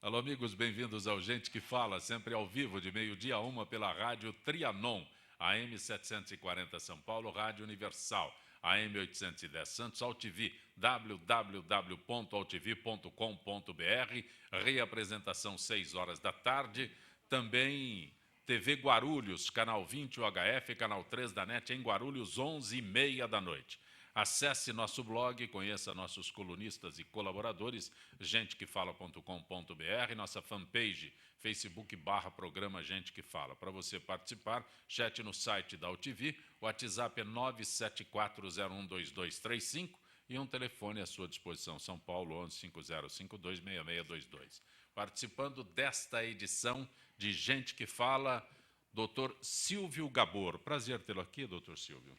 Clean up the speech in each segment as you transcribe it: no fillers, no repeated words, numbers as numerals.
Alô, amigos, bem-vindos ao Gente que Fala, sempre ao vivo, de meio-dia a 1 pela rádio Trianon, AM 740 São Paulo, Rádio Universal, AM 810 Santos, AltV, www.altv.com.br, reapresentação 6 horas da tarde, também TV Guarulhos, canal 20 UHF, canal 3 da NET, em Guarulhos, 11h30 da noite. Acesse nosso blog, conheça nossos colunistas e colaboradores, gentequefala.com.br, nossa fanpage, Facebook/programa Gente que Fala. Para você participar, chat no site da AltV, o WhatsApp é 974012235 e um telefone à sua disposição, São Paulo 1150526622. Participando desta edição de Gente que Fala, Dr. Silvio Gabor. Prazer tê-lo aqui, doutor Silvio.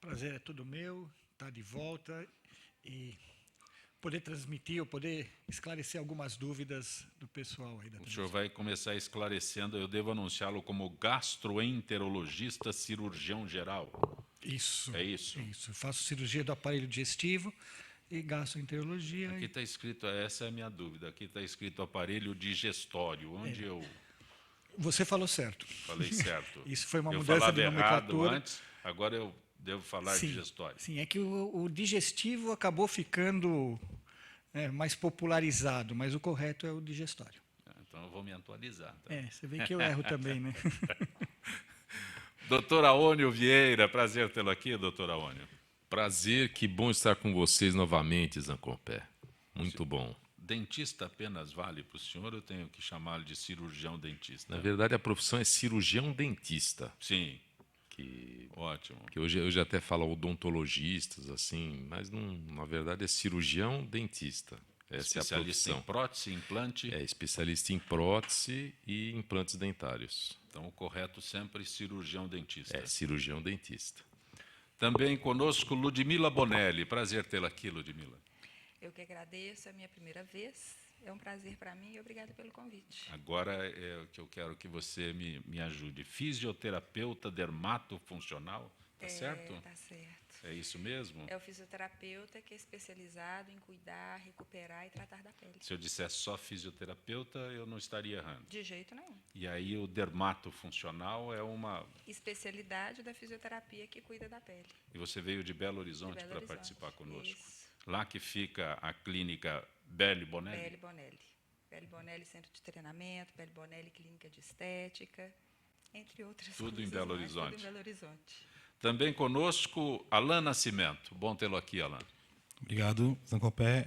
Prazer é todo meu, estar de volta e poder transmitir ou poder esclarecer algumas dúvidas do pessoal aí da O senhor vai começar esclarecendo, eu devo anunciá-lo como gastroenterologista cirurgião geral. Isso. É isso? Isso. Eu faço cirurgia do aparelho digestivo e gastroenterologia. Aqui está escrito, essa é a minha dúvida, aqui está escrito aparelho digestório, onde eu Você falou certo. falei certo? Isso foi uma eu mudança de falava nomenclatura. errado antes, agora eu devo falar digestório. Sim, é que o digestivo acabou ficando mais popularizado, mas o correto é o digestório. Então eu vou me atualizar. Tá? Você vê que eu erro também, né? Doutor Aônio Vieira, prazer tê-lo aqui, doutor Aônio. Prazer, que bom estar com vocês novamente, Zancompé. Muito bom. Dentista apenas vale para o senhor ou eu tenho que chamá-lo de cirurgião dentista? Na verdade, a profissão é cirurgião dentista. Sim. Ótimo. Que hoje até fala odontologistas, assim, mas não, na verdade é cirurgião dentista. Essa é a profissão. Especialista em prótese, implante? É especialista em prótese e implantes dentários. Então, o correto sempre é cirurgião dentista. É, cirurgião dentista. Também conosco Ludmila Bonelli. Prazer tê-la aqui, Ludmila. Eu que agradeço, é a minha primeira vez. É um prazer para mim e obrigada pelo convite. Agora é o que eu quero que você me ajude. Fisioterapeuta dermatofuncional, tá certo? Tá certo. É isso mesmo? É o fisioterapeuta que é especializado em cuidar, recuperar e tratar da pele. Se eu dissesse só fisioterapeuta, eu não estaria errando. De jeito nenhum. E aí o dermatofuncional é uma especialidade da fisioterapia que cuida da pele. E você veio de Belo Horizonte para participar conosco? Isso. Lá que fica a clínica Belli Bonelli? Belli Bonelli. Belli Bonelli Centro de Treinamento, Belli Bonelli Clínica de Estética, entre outras tudo coisas. Em Belo Horizonte. Tudo em Belo Horizonte. Também conosco, Alain Nascimento. Bom tê-lo aqui, Alain. Obrigado, Zancompé.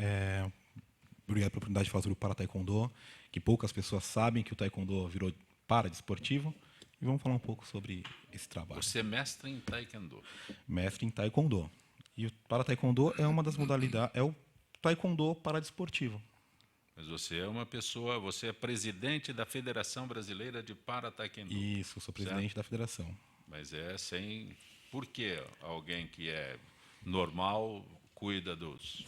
Obrigado pela oportunidade de falar sobre o Para-Taekwondo, que poucas pessoas sabem que o Taekwondo virou para-desportivo. E vamos falar um pouco sobre esse trabalho. Você é mestre em Taekwondo? Mestre em Taekwondo. E o Para-Taekwondo é uma das modalidades, é o Taekwondo para-desportivo. Mas você é uma pessoa, você é presidente da Federação Brasileira de Para-Taekwondo. Isso, sou presidente da federação. Mas por que alguém que é normal cuida dos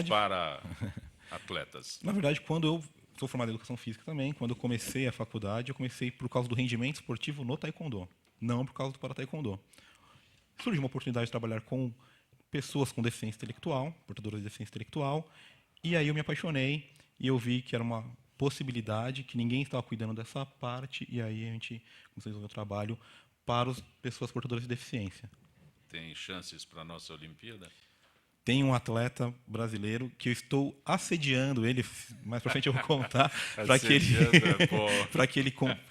para-atletas? Na verdade, quando eu sou formado em Educação Física também, quando eu comecei a faculdade, eu comecei por causa do rendimento esportivo no Taekwondo, não por causa do Para-Taekwondo. Surgiu uma oportunidade de trabalhar com pessoas com deficiência intelectual, portadoras de deficiência intelectual, e aí eu me apaixonei e eu vi que era uma possibilidade, que ninguém estava cuidando dessa parte, e aí a gente começou a desenvolver o trabalho para as pessoas portadoras de deficiência. Tem chances para a nossa Olimpíada? Tem um atleta brasileiro que eu estou assediando ele, mais para frente eu vou contar, para que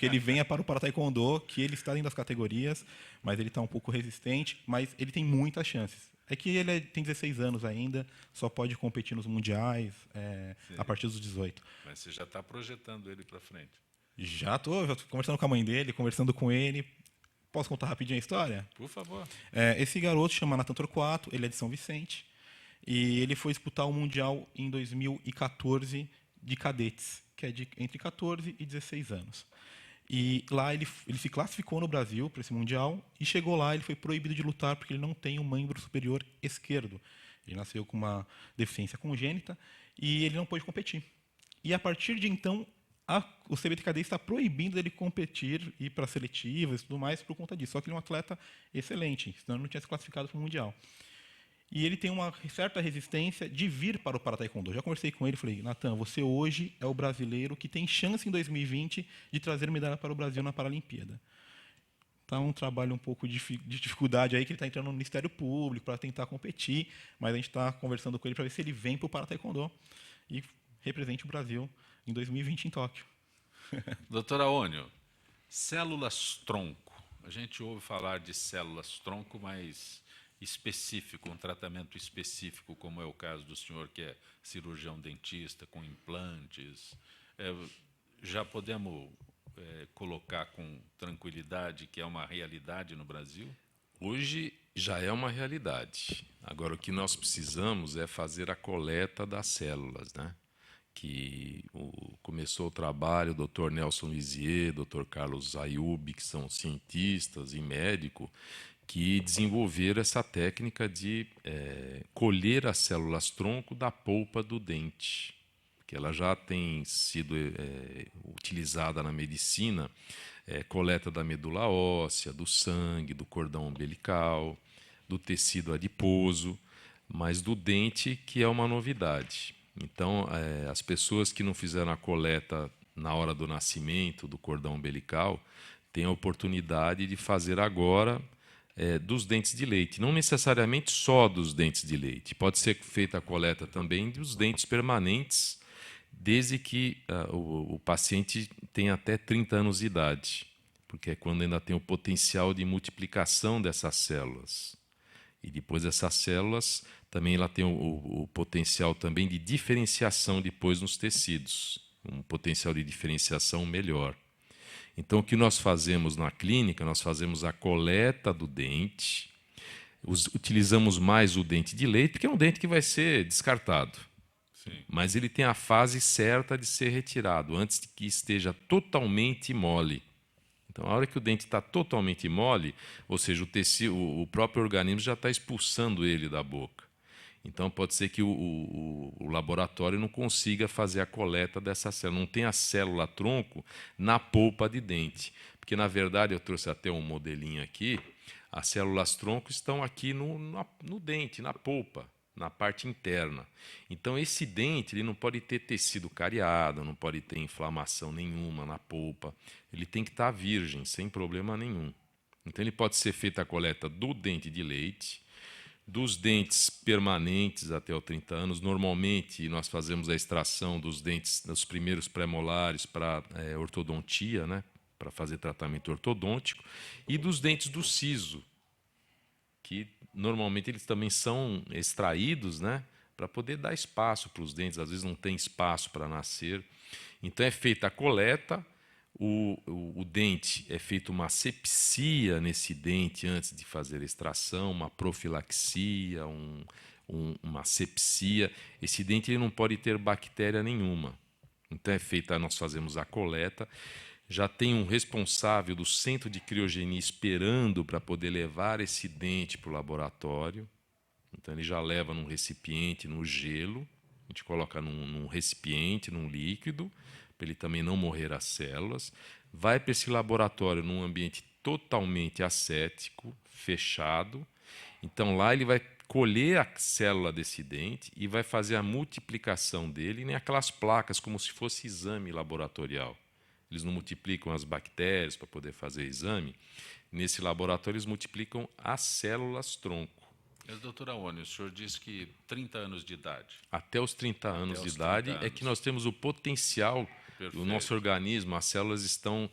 ele venha para o Para-Taekwondo, que ele está dentro das categorias, mas ele está um pouco resistente, mas ele tem muitas chances. É que ele tem 16 anos ainda, só pode competir nos mundiais a partir dos 18. Mas você já está projetando ele para frente? Já estou conversando com a mãe dele, conversando com ele. Posso contar rapidinho a história? Por favor. Esse garoto chama Nathan Torquato, ele é de São Vicente, e ele foi disputar o Mundial em 2014 de cadetes, que é entre 14 e 16 anos. E lá ele se classificou no Brasil para esse Mundial, e chegou lá, ele foi proibido de lutar porque ele não tem um membro superior esquerdo. Ele nasceu com uma deficiência congênita e ele não pôde competir. E a partir de então, o CBTKD está proibindo ele competir, ir para seletivas e tudo mais por conta disso. Só que ele é um atleta excelente, senão ele não tinha se classificado para o Mundial. E ele tem uma certa resistência de vir para o Para-Taekwondo. Já conversei com ele, falei, Natan, você hoje é o brasileiro que tem chance em 2020 de trazer medalha para o Brasil na Paralimpíada. Está um trabalho um pouco de dificuldade aí, que ele está entrando no Ministério Público para tentar competir, mas a gente está conversando com ele para ver se ele vem para o Para-Taekwondo e represente o Brasil em 2020 em Tóquio. Doutora Aônio, células-tronco. A gente ouve falar de células-tronco, mas específico, um tratamento específico, como é o caso do senhor, que é cirurgião dentista, com implantes. Já podemos colocar com tranquilidade que é uma realidade no Brasil? Hoje já é uma realidade. Agora, o que nós precisamos é fazer a coleta das células, né? Que começou o trabalho o Dr. Nelson Lizier, Dr. Carlos Ayub, que são cientistas e médicos, que desenvolveram essa técnica de colher as células-tronco da polpa do dente, que ela já tem sido utilizada na medicina, coleta da medula óssea, do sangue, do cordão umbilical, do tecido adiposo, mas do dente, que é uma novidade. Então, as pessoas que não fizeram a coleta na hora do nascimento do cordão umbilical têm a oportunidade de fazer agora dos dentes de leite. Não necessariamente só dos dentes de leite. Pode ser feita a coleta também dos dentes permanentes, desde que o paciente tenha até 30 anos de idade, porque é quando ainda tem o potencial de multiplicação dessas células. E depois dessas células, também ela tem o potencial também de diferenciação depois nos tecidos, um potencial de diferenciação melhor. Então, o que nós fazemos na clínica, nós fazemos a coleta do dente, utilizamos mais o dente de leite, porque é um dente que vai ser descartado. Sim. Mas ele tem a fase certa de ser retirado, antes de que esteja totalmente mole. Então, a hora que o dente está totalmente mole, ou seja, o próprio organismo já está expulsando ele da boca. Então, pode ser que o laboratório não consiga fazer a coleta dessa célula. Não tem a célula-tronco na polpa de dente. Porque, na verdade, eu trouxe até um modelinho aqui, as células-tronco estão aqui no dente, na polpa, na parte interna. Então, esse dente ele não pode ter tecido cariado, não pode ter inflamação nenhuma na polpa. Ele tem que estar virgem, sem problema nenhum. Então, ele pode ser feita a coleta do dente de leite, dos dentes permanentes até os 30 anos. Normalmente, nós fazemos a extração dos dentes, dos primeiros pré-molares para ortodontia, né? Para fazer tratamento ortodôntico, e dos dentes do siso, que normalmente eles também são extraídos, né? Para poder dar espaço para os dentes. Às vezes não tem espaço para nascer. Então, é feita a coleta. O dente é feita uma asepsia nesse dente antes de fazer a extração, uma profilaxia, uma asepsia. Esse dente ele não pode ter bactéria nenhuma. Então nós fazemos a coleta. Já tem um responsável do centro de criogenia esperando para poder levar esse dente para o laboratório. Então ele já leva num recipiente, no gelo. A gente coloca num recipiente, num líquido, para ele também não morrer as células, vai para esse laboratório num ambiente totalmente ascético, fechado. Então, lá ele vai colher a célula desse dente e vai fazer a multiplicação dele em aquelas placas, como se fosse exame laboratorial. Eles não multiplicam as bactérias para poder fazer exame. Nesse laboratório, eles multiplicam as células-tronco. Mas, doutora Aônio, o senhor disse que 30 anos de idade. Até os 30 anos de idade é que nós temos o potencial. O nosso organismo, as células estão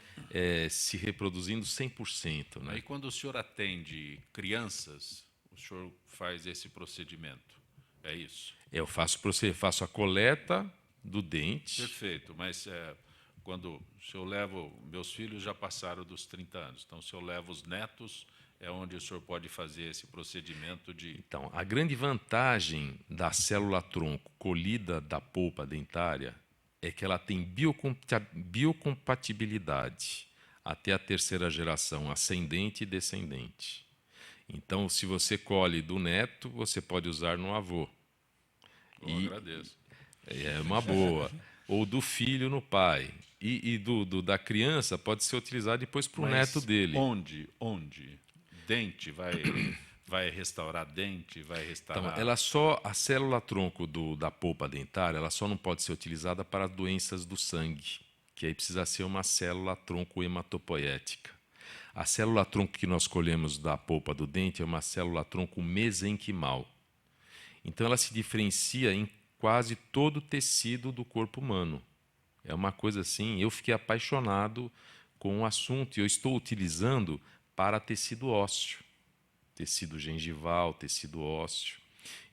se reproduzindo 100%. Né? Aí, quando o senhor atende crianças, o senhor faz esse procedimento, é isso? Eu faço a coleta do dente. Perfeito, mas quando se eu levo... Meus filhos já passaram dos 30 anos, então se eu levo os netos, é onde o senhor pode fazer esse procedimento de... Então, a grande vantagem da célula-tronco colhida da polpa dentária é que ela tem biocompatibilidade até a terceira geração, ascendente e descendente. Então, se você colhe do neto, você pode usar no avô. Eu agradeço. É uma boa. Ou do filho no pai. E da criança pode ser utilizado depois para o neto dele. Onde? Dente vai Vai restaurar dente, vai restaurar... Então, a célula-tronco da polpa dentária, ela só não pode ser utilizada para doenças do sangue, que aí precisa ser uma célula-tronco hematopoética. A célula-tronco que nós colhemos da polpa do dente é uma célula-tronco mesenquimal. Então, ela se diferencia em quase todo o tecido do corpo humano. É uma coisa assim, eu fiquei apaixonado com o assunto e eu estou utilizando para tecido ósseo, tecido gengival, tecido ósseo.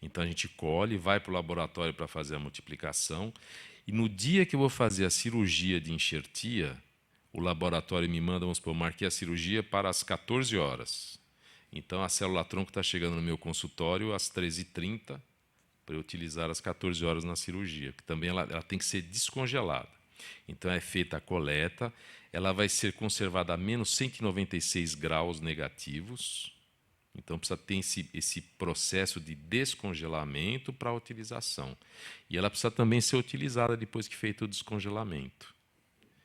Então a gente colhe, vai para o laboratório para fazer a multiplicação e no dia que eu vou fazer a cirurgia de enxertia, o laboratório me manda, vamos supor, marquei a cirurgia para as 14 horas. Então a célula-tronco está chegando no meu consultório às 13h30 para eu utilizar às 14 horas na cirurgia, que também ela tem que ser descongelada. Então é feita a coleta, ela vai ser conservada a menos 196 graus negativos. Então precisa ter esse processo de descongelamento para a utilização. E ela precisa também ser utilizada depois que feito o descongelamento.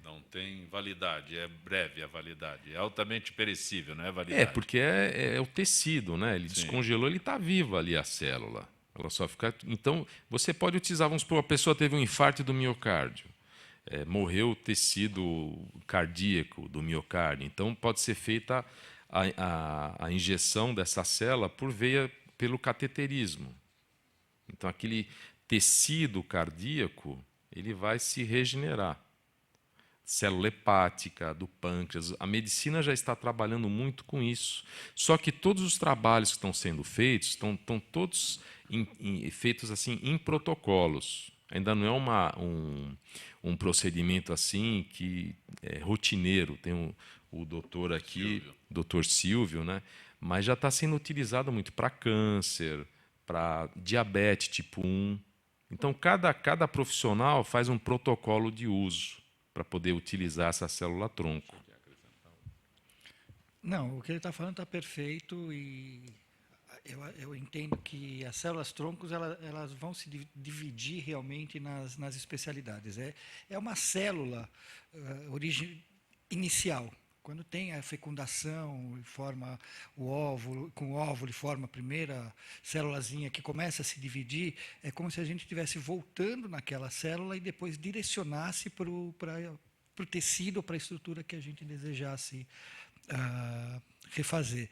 Não tem validade, é breve a validade. É altamente perecível, não é validade? Porque é o tecido, né? Ele descongelou, ele está vivo ali a célula. Ela só fica. Então, você pode utilizar, vamos supor, a pessoa teve um infarto do miocárdio. Morreu o tecido cardíaco do miocárdio. Então, pode ser feita a injeção dessa célula por veia pelo cateterismo. Então, aquele tecido cardíaco ele vai se regenerar. Célula hepática, do pâncreas. A medicina já está trabalhando muito com isso. Só que todos os trabalhos que estão sendo feitos estão todos feitos assim em protocolos. Ainda não é um procedimento assim que é rotineiro. Tem o doutor aqui, doutor Silvio, né? Mas já está sendo utilizado muito para câncer, para diabetes tipo 1. Então, cada profissional faz um protocolo de uso para poder utilizar essa célula-tronco. Não, o que ele está falando está perfeito e eu entendo que as células-troncos elas vão se dividir realmente nas especialidades. É uma célula inicial. Quando tem a fecundação e forma o óvulo, com o óvulo forma a primeira célulazinha que começa a se dividir, é como se a gente estivesse voltando naquela célula e depois direcionasse para o tecido, para a estrutura que a gente desejasse refazer.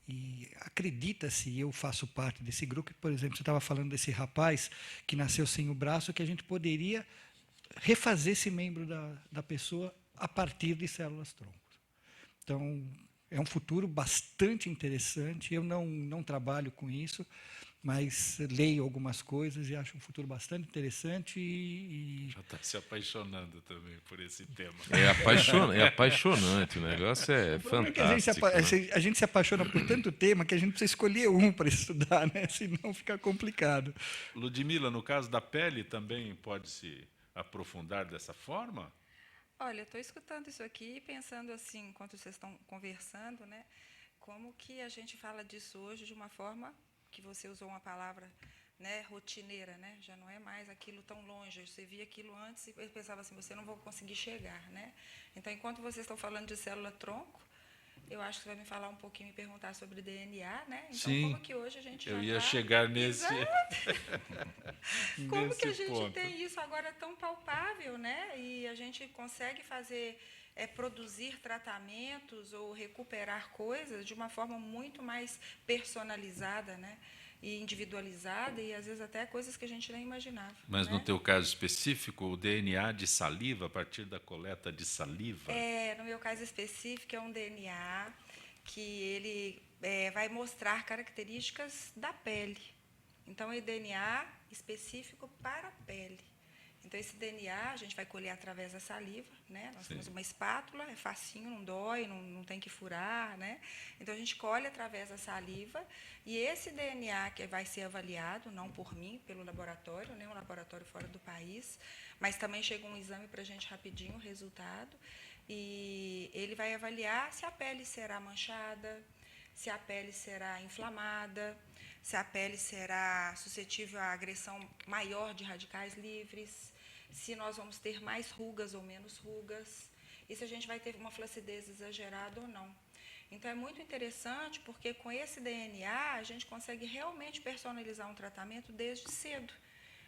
E acredita-se, eu faço parte desse grupo, por exemplo, você estava falando desse rapaz que nasceu sem o braço, que a gente poderia refazer esse membro da pessoa a partir de células-tronco. Então, é um futuro bastante interessante. Eu não trabalho com isso, mas leio algumas coisas e acho um futuro bastante interessante. Já está se apaixonando também por esse tema. É apaixonante, o negócio é fantástico. A gente se apaixona por tanto tema que a gente precisa escolher um para estudar, né? Senão fica complicado. Ludmila, no caso da pele, também pode se aprofundar dessa forma? Olha, eu estou escutando isso aqui e pensando assim, enquanto vocês estão conversando, né, como que a gente fala disso hoje de uma forma que você usou uma palavra, né, rotineira, né, já não é mais aquilo tão longe. Você via aquilo antes e pensava assim, você não vai conseguir chegar, né? Então, enquanto vocês estão falando de célula-tronco, eu acho que você vai me falar um pouquinho, me perguntar sobre DNA, né? Então, sim, como que hoje a gente eu ia chegar nesse... Como nesse que a gente ponto. tem isso agora tão palpável, né? E a gente consegue fazer, produzir tratamentos ou recuperar coisas de uma forma muito mais personalizada, né? E individualizada, e às vezes até coisas que a gente nem imaginava. Mas né? no teu caso específico, o DNA de saliva, a partir da coleta de saliva? No meu caso específico, é um DNA que ele vai mostrar características da pele. Então, é DNA específico para a pele. Então, esse DNA a gente vai colher através da saliva, né? Nós temos uma espátula, é facinho, não dói, não tem que furar, né? Então, a gente colhe através da saliva e esse DNA que vai ser avaliado, não por mim, pelo laboratório, né? Um laboratório fora do país, mas também chega um exame para a gente rapidinho, o resultado, e ele vai avaliar se a pele será manchada, se a pele será inflamada, se a pele será suscetível à agressão maior de radicais livres, se nós vamos ter mais rugas ou menos rugas, e se a gente vai ter uma flacidez exagerada ou não. Então, é muito interessante, porque com esse DNA, a gente consegue realmente personalizar um tratamento desde cedo.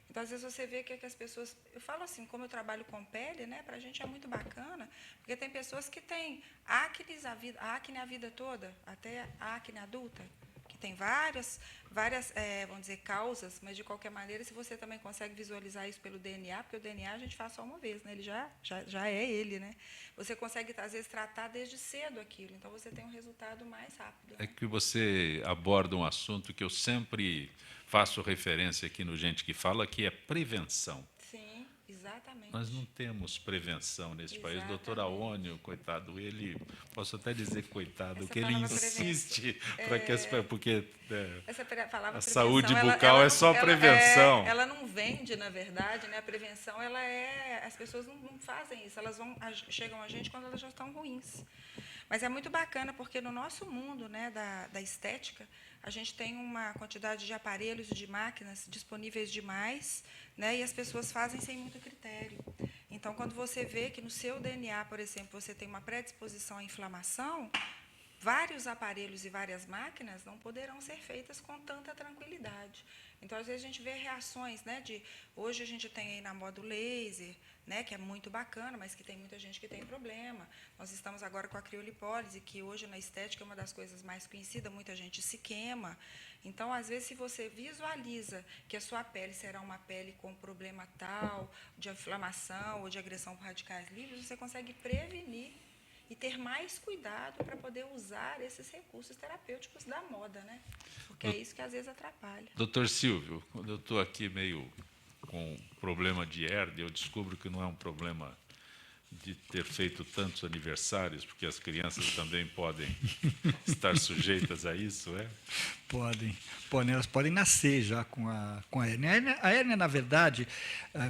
Então, às vezes, você vê que as pessoas... Eu falo assim, como eu trabalho com pele, né, para a gente é muito bacana, porque tem pessoas que têm acne a vida toda, até a acne adulta, que tem várias vamos dizer, causas, mas, de qualquer maneira, se você também consegue visualizar isso pelo DNA, porque o DNA a gente faz só uma vez, né, ele já é ele, né? Você consegue, às vezes, tratar desde cedo aquilo, então você tem um resultado mais rápido. Né? É que você aborda um assunto que eu sempre faço referência aqui no Gente que Fala, que é prevenção. Sim, exatamente. Nós não temos prevenção nesse país. O doutor Aônio, coitado, ele, posso até dizer coitado, Essa que ele palavra insiste para que porque essa palavra a prevenção, saúde bucal é só prevenção. Ela não vende, na verdade, né? A prevenção, as pessoas não fazem isso, elas chegam a gente quando elas já estão ruins. Mas é muito bacana, porque no nosso mundo, né, da estética, a gente tem uma quantidade de aparelhos e de máquinas disponíveis demais, né, e as pessoas fazem sem muito critério. Então, quando você vê que no seu DNA, por exemplo, você tem uma predisposição à inflamação, vários aparelhos e várias máquinas não poderão ser feitas com tanta tranquilidade. Então, às vezes, a gente vê reações, né, hoje a gente tem aí na moda o laser, né, que é muito bacana, mas que tem muita gente que tem problema. Nós estamos agora com a criolipólise, que hoje na estética é uma das coisas mais conhecidas, muita gente se queima. Então, às vezes, se você visualiza que a sua pele será uma pele com problema tal, de inflamação ou de agressão por radicais livres, você consegue prevenir e ter mais cuidado para poder usar esses recursos terapêuticos da moda, né? Porque é isso que às vezes atrapalha. Doutor Silvio, quando eu estou aqui meio com problema de hérnia, eu descubro que não é um problema de ter feito tantos aniversários, porque as crianças também podem estar sujeitas a isso, é? Podem, elas podem nascer já com a hérnia. A hérnia, na verdade,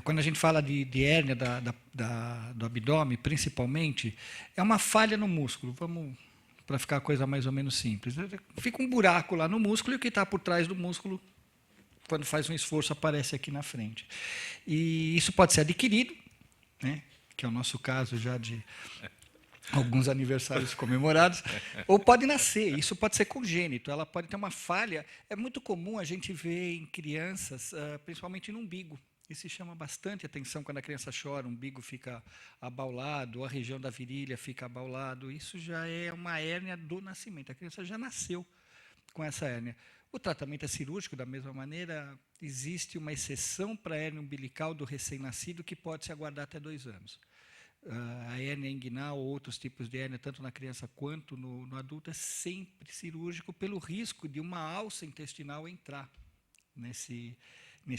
quando a gente fala de hérnia do abdômen, principalmente, é uma falha no músculo. Vamos, para ficar a coisa mais ou menos simples. Fica um buraco lá no músculo e o que está por trás do músculo, quando faz um esforço, aparece aqui na frente. E isso pode ser adquirido, né, que é o nosso caso já de alguns aniversários comemorados, ou pode nascer, isso pode ser congênito, ela pode ter uma falha. É muito comum a gente ver em crianças, principalmente no umbigo. Isso chama bastante atenção quando a criança chora, o umbigo fica abaulado, ou a região da virilha fica abaulado. Isso já é uma hérnia do nascimento, a criança já nasceu com essa hérnia. O tratamento é cirúrgico, da mesma maneira, existe uma exceção para a hérnia umbilical do recém-nascido que pode se aguardar até 2 anos. A hérnia inguinal ou outros tipos de hérnia, tanto na criança quanto no adulto, é sempre cirúrgico pelo risco de uma alça intestinal entrar nesse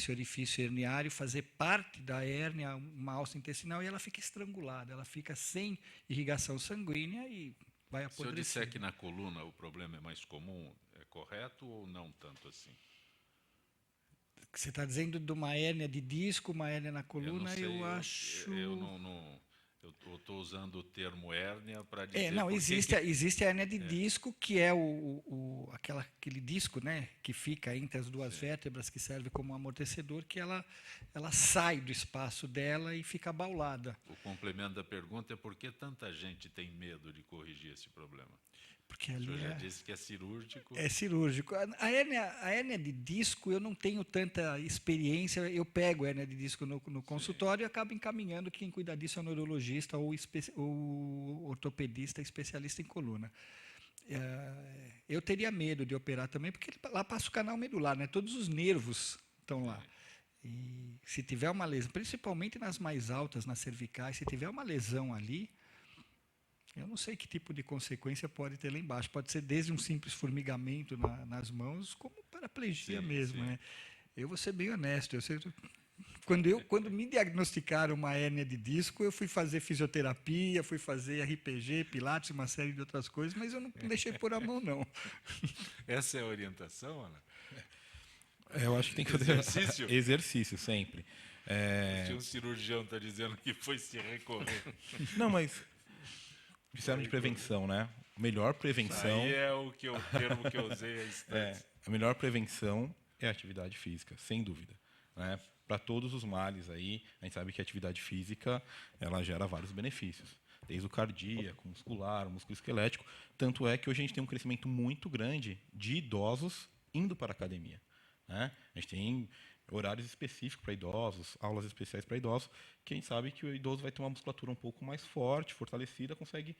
orifício herniário, fazer parte da hérnia, uma alça intestinal, e ela fica estrangulada, ela fica sem irrigação sanguínea e vai apodrecer. Se eu disser que na coluna o problema é mais comum, é correto ou não tanto assim? Você está dizendo de uma hérnia de disco, uma hérnia na coluna, eu acho... Eu estou usando o termo hérnia para dizer... existe a hérnia de disco, que é aquele disco, né, que fica entre as duas vértebras, que serve como amortecedor, que ela sai do espaço dela e fica abaulada. O complemento da pergunta é por que tanta gente tem medo de corrigir esse problema? Porque o senhor já disse que é cirúrgico. É cirúrgico. A hérnia de disco, eu não tenho tanta experiência. Eu pego a hérnia de disco no consultório e acabo encaminhando. Quem cuida disso é o neurologista ou o ortopedista especialista em coluna. Eu teria medo de operar também, porque lá passa o canal medular, né? Todos os nervos estão lá. E se tiver uma lesão, principalmente nas mais altas, nas cervicais, se tiver uma lesão ali, eu não sei que tipo de consequência pode ter lá embaixo. Pode ser desde um simples formigamento nas mãos, como paraplegia mesmo. Né? Eu vou ser bem honesto. Quando me diagnosticaram uma hérnia de disco, eu fui fazer fisioterapia, fui fazer RPG, pilates, uma série de outras coisas, mas eu não deixei pôr a mão, não. Essa é a orientação, Ana? Eu acho que tem que fazer exercício sempre. Se um cirurgião está dizendo que foi se recorrer. Não, mas... Disseram de prevenção, né? A melhor prevenção... Aí é o termo que eu usei há instantes. A melhor prevenção é a atividade física, sem dúvida. Né? Para todos os males aí, a gente sabe que a atividade física ela gera vários benefícios. desde o cardíaco, muscular, musculoesquelético. Tanto é que hoje a gente tem um crescimento muito grande de idosos indo para a academia, né? A gente tem horários específicos para idosos, aulas especiais para idosos, que a gente sabe que o idoso vai ter uma musculatura um pouco mais forte, fortalecida, consegue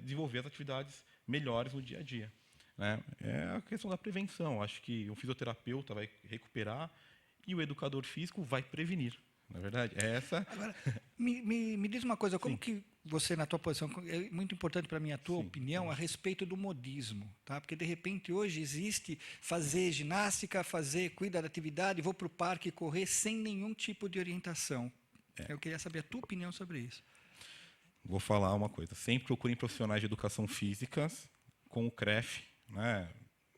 desenvolver as atividades melhores no dia a dia, né? É a questão da prevenção. Acho que o fisioterapeuta vai recuperar e o educador físico vai prevenir. Na verdade, é essa. Agora, me diz uma coisa, como que você, na tua posição, é muito importante para mim a tua opinião a respeito do modismo, tá? Porque, de repente, hoje existe fazer ginástica, cuidar da atividade, vou para o parque correr sem nenhum tipo de orientação. Eu queria saber a tua opinião sobre isso. Vou falar uma coisa. Sempre procurem profissionais de educação física com o CREF, né?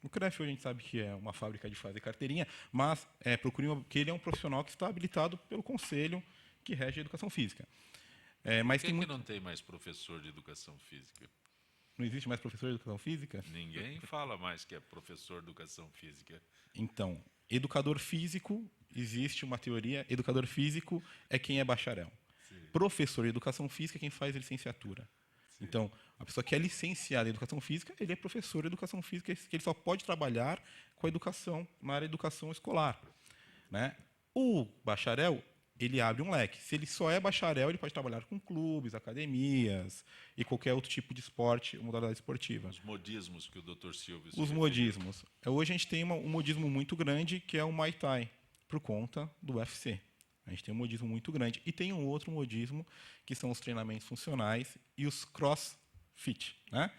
O CREF hoje a gente sabe que é uma fábrica de fazer carteirinha, mas procurem que ele é um profissional que está habilitado pelo conselho que rege a educação física. Mas Por que não tem mais professor de educação física? Não existe mais professor de educação física? Ninguém fala mais que é professor de educação física. Então, educador físico, existe uma teoria, educador físico é quem é bacharel. Sim. Professor de educação física é quem faz licenciatura. Sim. Então, a pessoa que é licenciada em educação física, ele é professor de educação física, que ele só pode trabalhar com a educação, na área de educação escolar, né? O bacharel, ele abre um leque. Se ele só é bacharel, ele pode trabalhar com clubes, academias e qualquer outro tipo de esporte, modalidade esportiva. Os modismos que o Dr. Silvio Os modismos. Hoje a gente tem um modismo muito grande, que é o Muay Thai, por conta do UFC. A gente tem um modismo muito grande. E tem um outro modismo, que são os treinamentos funcionais e os crossfit, né?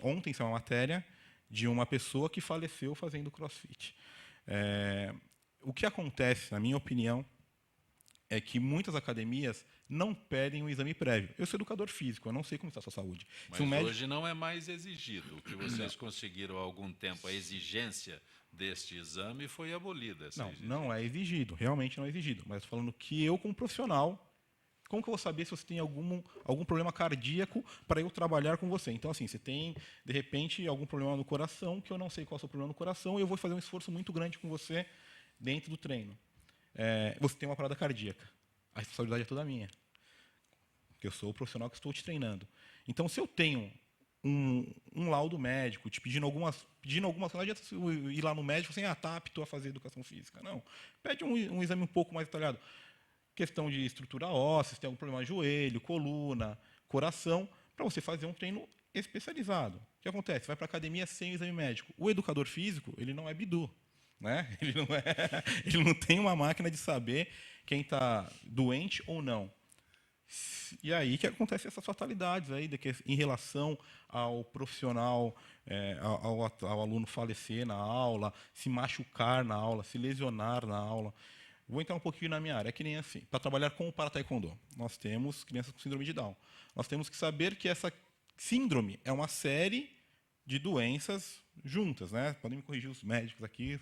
Ontem saiu uma matéria de uma pessoa que faleceu fazendo crossfit. O que acontece, na minha opinião, é que muitas academias não pedem um exame prévio. Eu sou educador físico, eu não sei como está a sua saúde. Mas hoje não é mais exigido. O que vocês conseguiram há algum tempo, a exigência deste exame foi abolida. Não é exigido, realmente não é exigido. Mas falando que eu, como profissional, como que eu vou saber se você tem algum problema cardíaco para eu trabalhar com você? Então, assim, você tem, de repente, algum problema no coração, que eu não sei qual é o seu problema no coração, e eu vou fazer um esforço muito grande com você dentro do treino. Você tem uma parada cardíaca. A responsabilidade é toda minha. Porque eu sou o profissional que estou te treinando. Então, se eu tenho um laudo médico te pedindo algumas não adianta ir lá no médico assim, tá apto a fazer educação física. Não. Pede um exame um pouco mais detalhado. Questão de estrutura óssea, se tem algum problema de joelho, coluna, coração, para você fazer um treino especializado. O que acontece? Vai para a academia sem exame médico. O educador físico, ele não é bidu. Né? Ele não tem uma máquina de saber quem está doente ou não. E aí que acontecem essas fatalidades aí, em relação ao profissional, ao aluno falecer na aula, se machucar na aula, se lesionar na aula. Vou entrar um pouquinho na minha área. É que nem assim, para trabalhar com o para-taekwondo, nós temos crianças com síndrome de Down. Nós temos que saber que essa síndrome é uma série de doenças juntas, né? Podem me corrigir os médicos aqui.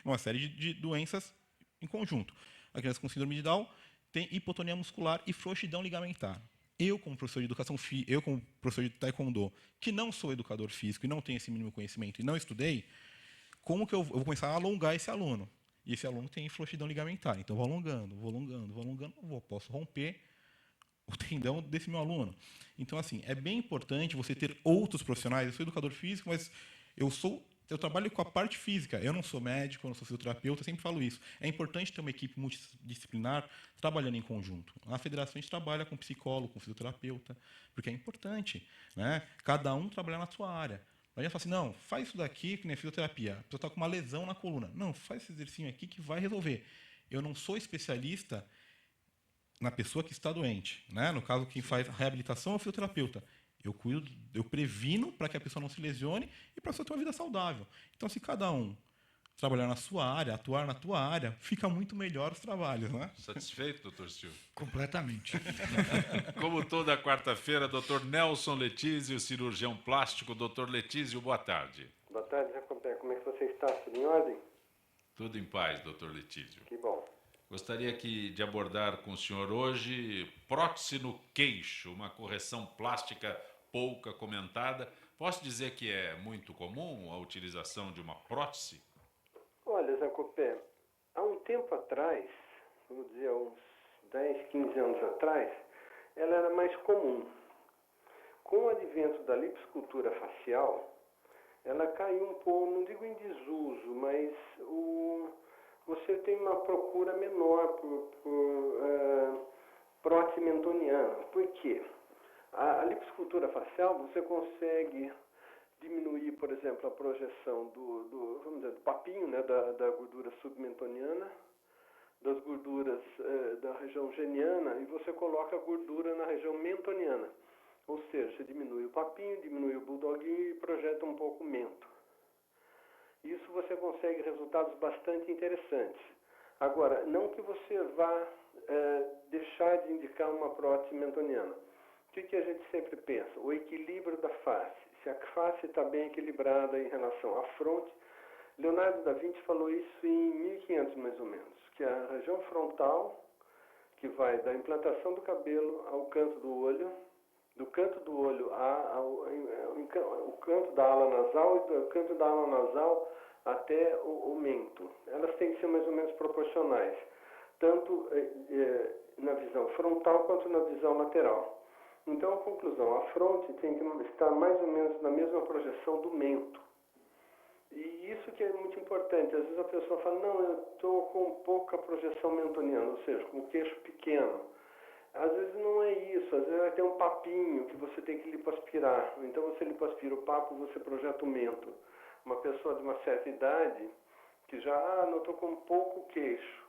É uma série de doenças em conjunto. A criança com síndrome de Down tem hipotonia muscular e frouxidão ligamentar. Eu, como professor de educação física, eu, como professor de taekwondo, que não sou educador físico e não tenho esse mínimo conhecimento e não estudei, como que eu vou começar a alongar esse aluno? E esse aluno tem frouxidão ligamentar. Então, vou alongando, posso romper o tendão desse meu aluno. Então, assim, é bem importante você ter outros profissionais. Eu sou educador físico, mas eu trabalho com a parte física. Eu não sou médico, eu não sou fisioterapeuta, eu sempre falo isso. É importante ter uma equipe multidisciplinar trabalhando em conjunto. Na federação, a gente trabalha com psicólogo, com fisioterapeuta, porque é importante, né? Cada um trabalhar na sua área. Não adianta falar assim, não, faz isso daqui, que nem fisioterapia. A pessoa está com uma lesão na coluna. Não, faz esse exercício aqui que vai resolver. Eu não sou especialista na pessoa que está doente, né? No caso, quem faz a reabilitação é o fisioterapeuta. Eu cuido, eu previno para que a pessoa não se lesione e para a pessoa ter uma vida saudável. Então, se cada um trabalhar na sua área, atuar na tua área, fica muito melhor os trabalhos, né? Satisfeito, doutor Silvio? Completamente. Como toda quarta-feira, doutor Nelson Letísio, cirurgião plástico. Doutor Letísio, boa tarde. Boa tarde, Jacopé. Como é que você está? Tudo em ordem? Tudo em paz, doutor Letísio. Que bom. Gostaria de abordar com o senhor hoje prótese no queixo, uma correção plástica pouca comentada. Posso dizer que é muito comum a utilização de uma prótese? Olha, Jacopé, há um tempo atrás, vamos dizer, há uns 10, 15 anos atrás, ela era mais comum. Com o advento da liposcultura facial, ela caiu um pouco, não digo em desuso, mas você tem uma procura menor por prótese mentoniana. Por quê? A liposcultura facial, você consegue diminuir, por exemplo, a projeção vamos dizer, do papinho, né, da gordura submentoniana, das gorduras da região geniana, e você coloca a gordura na região mentoniana. Ou seja, você diminui o papinho, diminui o bulldoguinho e projeta um pouco o mento. Isso você consegue resultados bastante interessantes. Agora, não que você vá deixar de indicar uma prótese mentoniana. O que a gente sempre pensa? O equilíbrio da face. Se a face está bem equilibrada em relação à fronte, Leonardo da Vinci falou isso em 1500 mais ou menos, que a região frontal, que vai da implantação do cabelo ao canto do olho, do canto do olho o canto da ala nasal e do canto da ala nasal até o mento. Elas têm que ser mais ou menos proporcionais, tanto na visão frontal quanto na visão lateral. Então, a conclusão, a fronte tem que estar mais ou menos na mesma projeção do mento. E isso que é muito importante. Às vezes a pessoa fala, não, eu estou com pouca projeção mentoniana, ou seja, com o queixo pequeno. Às vezes não é isso, às vezes vai ter um papinho que você tem que lipoaspirar. Então você lipoaspira o papo, você projeta o mento. Uma pessoa de uma certa idade, que já, não estou com pouco queixo.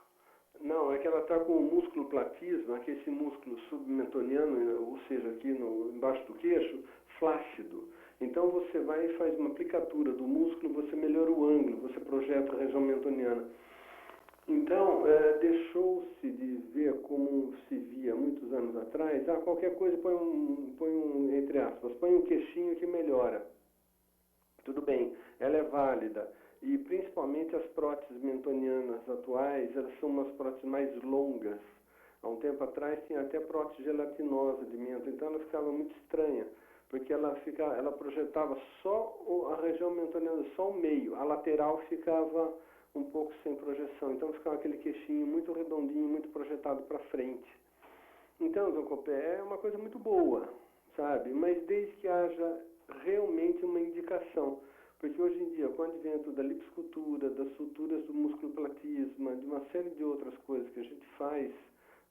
Não, é que ela está com o músculo platisma, que é esse músculo submentoniano, ou seja, aqui embaixo do queixo, flácido. Então você vai e faz uma aplicatura do músculo, você melhora o ângulo, você projeta a região mentoniana. Então, deixou-se de ver como se via muitos anos atrás, qualquer coisa põe entre aspas, põe um queixinho que melhora. Tudo bem, ela é válida. E principalmente as próteses mentonianas atuais, elas são umas próteses mais longas. Há um tempo atrás tinha até prótese gelatinosa de mento, então ela ficava muito estranha, porque ela projetava só a região mentoniana, só o meio, a lateral ficava um pouco sem projeção, então ficava aquele queixinho muito redondinho, muito projetado para frente. Então, Dom Copé, é uma coisa muito boa, sabe? Mas desde que haja realmente uma indicação. Porque hoje em dia, com o advento da liposcultura, das suturas do músculo platisma, de uma série de outras coisas que a gente faz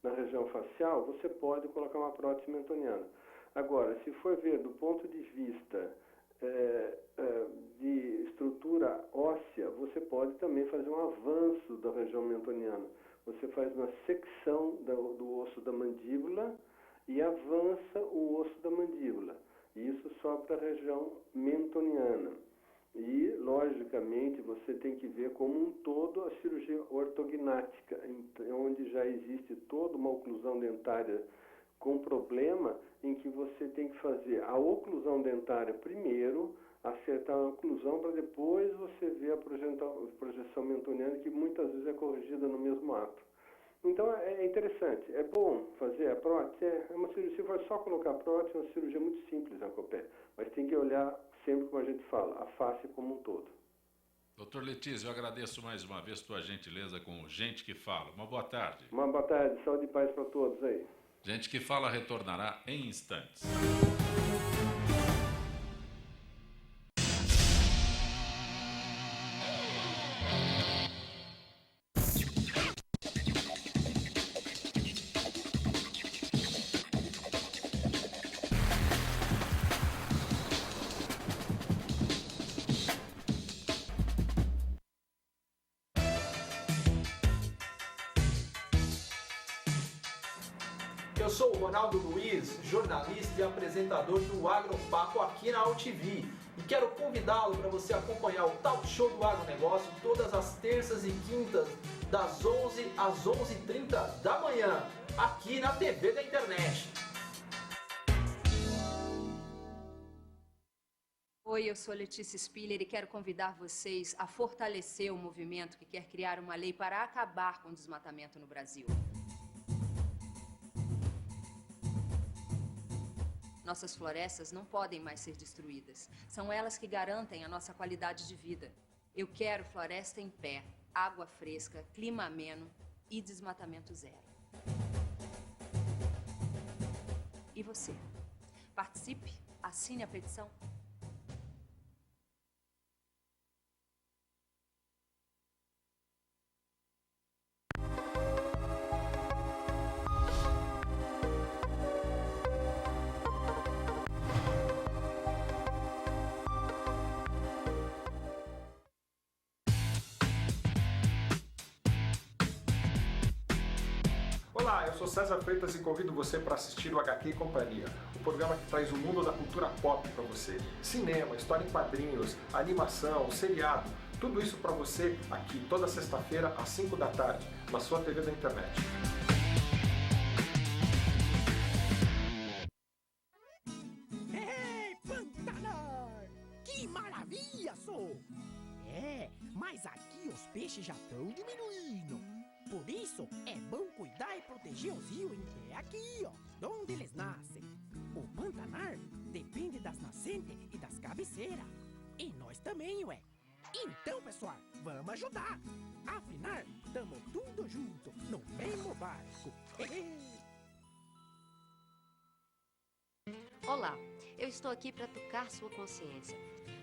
na região facial, você pode colocar uma prótese mentoniana. Agora, se for ver do ponto de vista de estrutura óssea, você pode também fazer um avanço da região mentoniana. Você faz uma secção do osso da mandíbula e avança o osso da mandíbula. Isso só para a região mentoniana. E, logicamente, você tem que ver como um todo a cirurgia ortognática, onde já existe toda uma oclusão dentária com problema, em que você tem que fazer a oclusão dentária primeiro, acertar a oclusão, para depois você ver a projeção mentoniana, que muitas vezes é corrigida no mesmo ato. Então, é interessante. É bom fazer a prótese? É uma cirurgia, se for só colocar a prótese, é uma cirurgia muito simples, Jacopé, mas tem que olhar sempre, como a gente fala, a face como um todo. Doutor Letísio, eu agradeço mais uma vez tua gentileza com Gente que Fala. Uma boa tarde. Uma boa tarde, saúde e paz para todos aí. Gente que Fala retornará em instantes. Eu sou o Ronaldo Luiz, jornalista e apresentador do Agropapo aqui na UTV. E quero convidá-lo para você acompanhar o Talk Show do Agronegócio todas as terças e quintas, das 11 às 11h30 da manhã, aqui na TV da internet. Oi, eu sou Letícia Spiller e quero convidar vocês a fortalecer o movimento que quer criar uma lei para acabar com o desmatamento no Brasil. Nossas florestas não podem mais ser destruídas. São elas que garantem a nossa qualidade de vida. Eu quero floresta em pé, água fresca, clima ameno e desmatamento zero. E você? Participe, assine a petição. Olá, eu sou César Freitas e convido você para assistir o HQ e Companhia, o programa que traz o mundo da cultura pop para você. Cinema, história em quadrinhos, animação, seriado, tudo isso para você aqui toda sexta-feira às 5 da tarde, na sua TV da internet. Ei, Pantanal! Que maravilha, sou! Mas aqui os peixes já estão diminuindo. Por isso, é bom cuidar e proteger os rios que é aqui, ó, onde eles nascem. O Pantanal depende das nascentes e das cabeceiras. E nós também, ué. Então, pessoal, vamos ajudar. Afinal, tamo tudo junto, no mesmo barco. Olá, eu estou aqui para tocar sua consciência.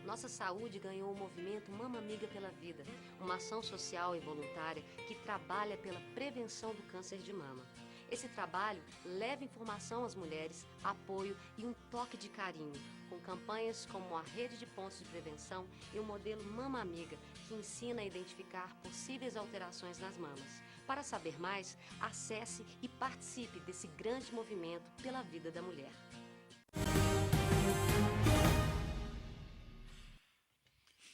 Nossa saúde ganhou o movimento Mama Amiga pela Vida, uma ação social e voluntária que trabalha pela prevenção do câncer de mama. Esse trabalho leva informação às mulheres, apoio e um toque de carinho, com campanhas como a Rede de Pontos de Prevenção e o modelo Mama Amiga, que ensina a identificar possíveis alterações nas mamas. Para saber mais, acesse e participe desse grande movimento pela vida da mulher.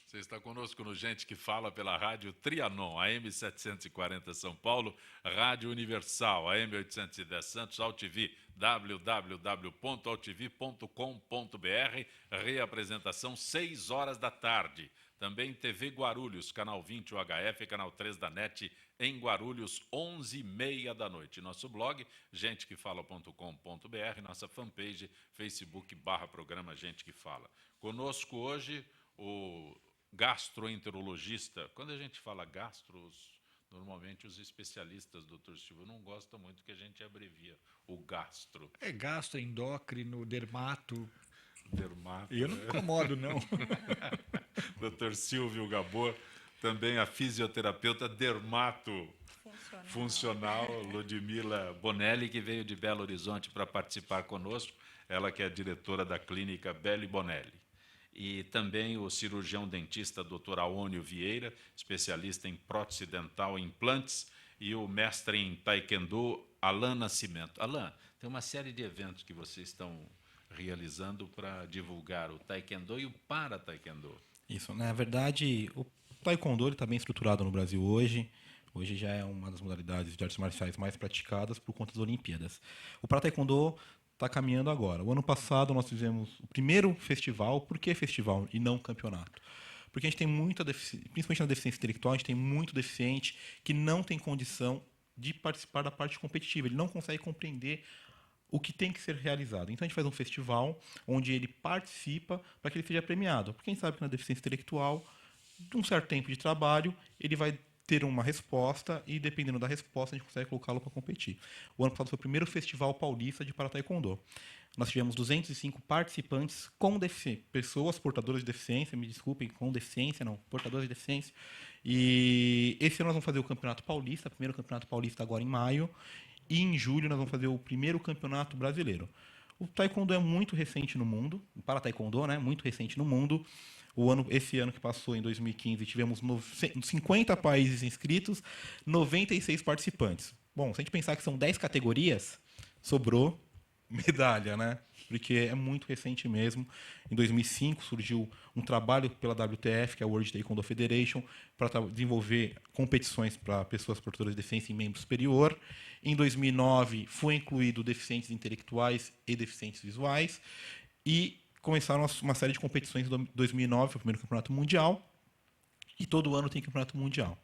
Você está conosco no Gente que Fala pela Rádio Trianon, AM 740 São Paulo, Rádio Universal, AM 810 Santos, AltV, www.altv.com.br, reapresentação 6 horas da tarde. Também TV Guarulhos, canal 20 UHF, canal 3 da NET, em Guarulhos, 11h30 da noite. Nosso blog, gentequefala.com.br, nossa fanpage, Facebook/programa Gente que Fala. Conosco hoje, o gastroenterologista. Quando a gente fala normalmente os especialistas, doutor Silvio, não gostam muito que a gente abrevia o gastro. É gastro, endócrino, dermato. Dermato. Eu não me incomodo, não. Doutor Silvio Gabor, também a fisioterapeuta dermato funcional, Ludmila Bonelli, que veio de Belo Horizonte para participar conosco, ela que é diretora da clínica Belli Bonelli. E também o cirurgião dentista Dr. Aônio Vieira, especialista em prótese dental e implantes, e o mestre em Taekwondo, Alain Nascimento. Alain, tem uma série de eventos que vocês estão realizando para divulgar o Taekwondo e o para-Taekwondo. Isso, na verdade, o Taekwondo está bem estruturado no Brasil hoje. Hoje já é uma das modalidades de artes marciais mais praticadas por conta das Olimpíadas. O para-Taekwondo está caminhando agora. O ano passado nós fizemos o primeiro festival. Por que festival e não campeonato? Porque a gente tem muita deficiência, principalmente na deficiência intelectual, a gente tem muito deficiente que não tem condição de participar da parte competitiva. Ele não consegue compreender o que tem que ser realizado. Então a gente faz um festival onde ele participa para que ele seja premiado. Porque a gente sabe que na deficiência intelectual, de um certo tempo de trabalho, ele vai ter uma resposta e, dependendo da resposta, a gente consegue colocá-lo para competir. O ano passado foi o primeiro festival paulista de para-taekwondo. Nós tivemos 205 participantes com deficiência, pessoas portadoras de deficiência, me desculpem, com deficiência, não, portadoras de deficiência. E esse ano nós vamos fazer o Campeonato Paulista, o primeiro Campeonato Paulista agora em maio, e em julho nós vamos fazer o primeiro Campeonato Brasileiro. O taekwondo é muito recente no mundo, o para-taekwondo, né, muito recente no mundo. Esse ano que passou, em 2015, tivemos 50 países inscritos, 96 participantes. Bom, se a gente pensar que são 10 categorias, sobrou medalha, né? Porque é muito recente mesmo. Em 2005 surgiu um trabalho pela WTF, que é a World Taekwondo Federation, para desenvolver competições para pessoas portadoras de deficiência em membro superior. Em 2009 foi incluído deficientes intelectuais e deficientes visuais. E começaram uma série de competições em 2009, foi o primeiro campeonato mundial, e todo ano tem campeonato mundial.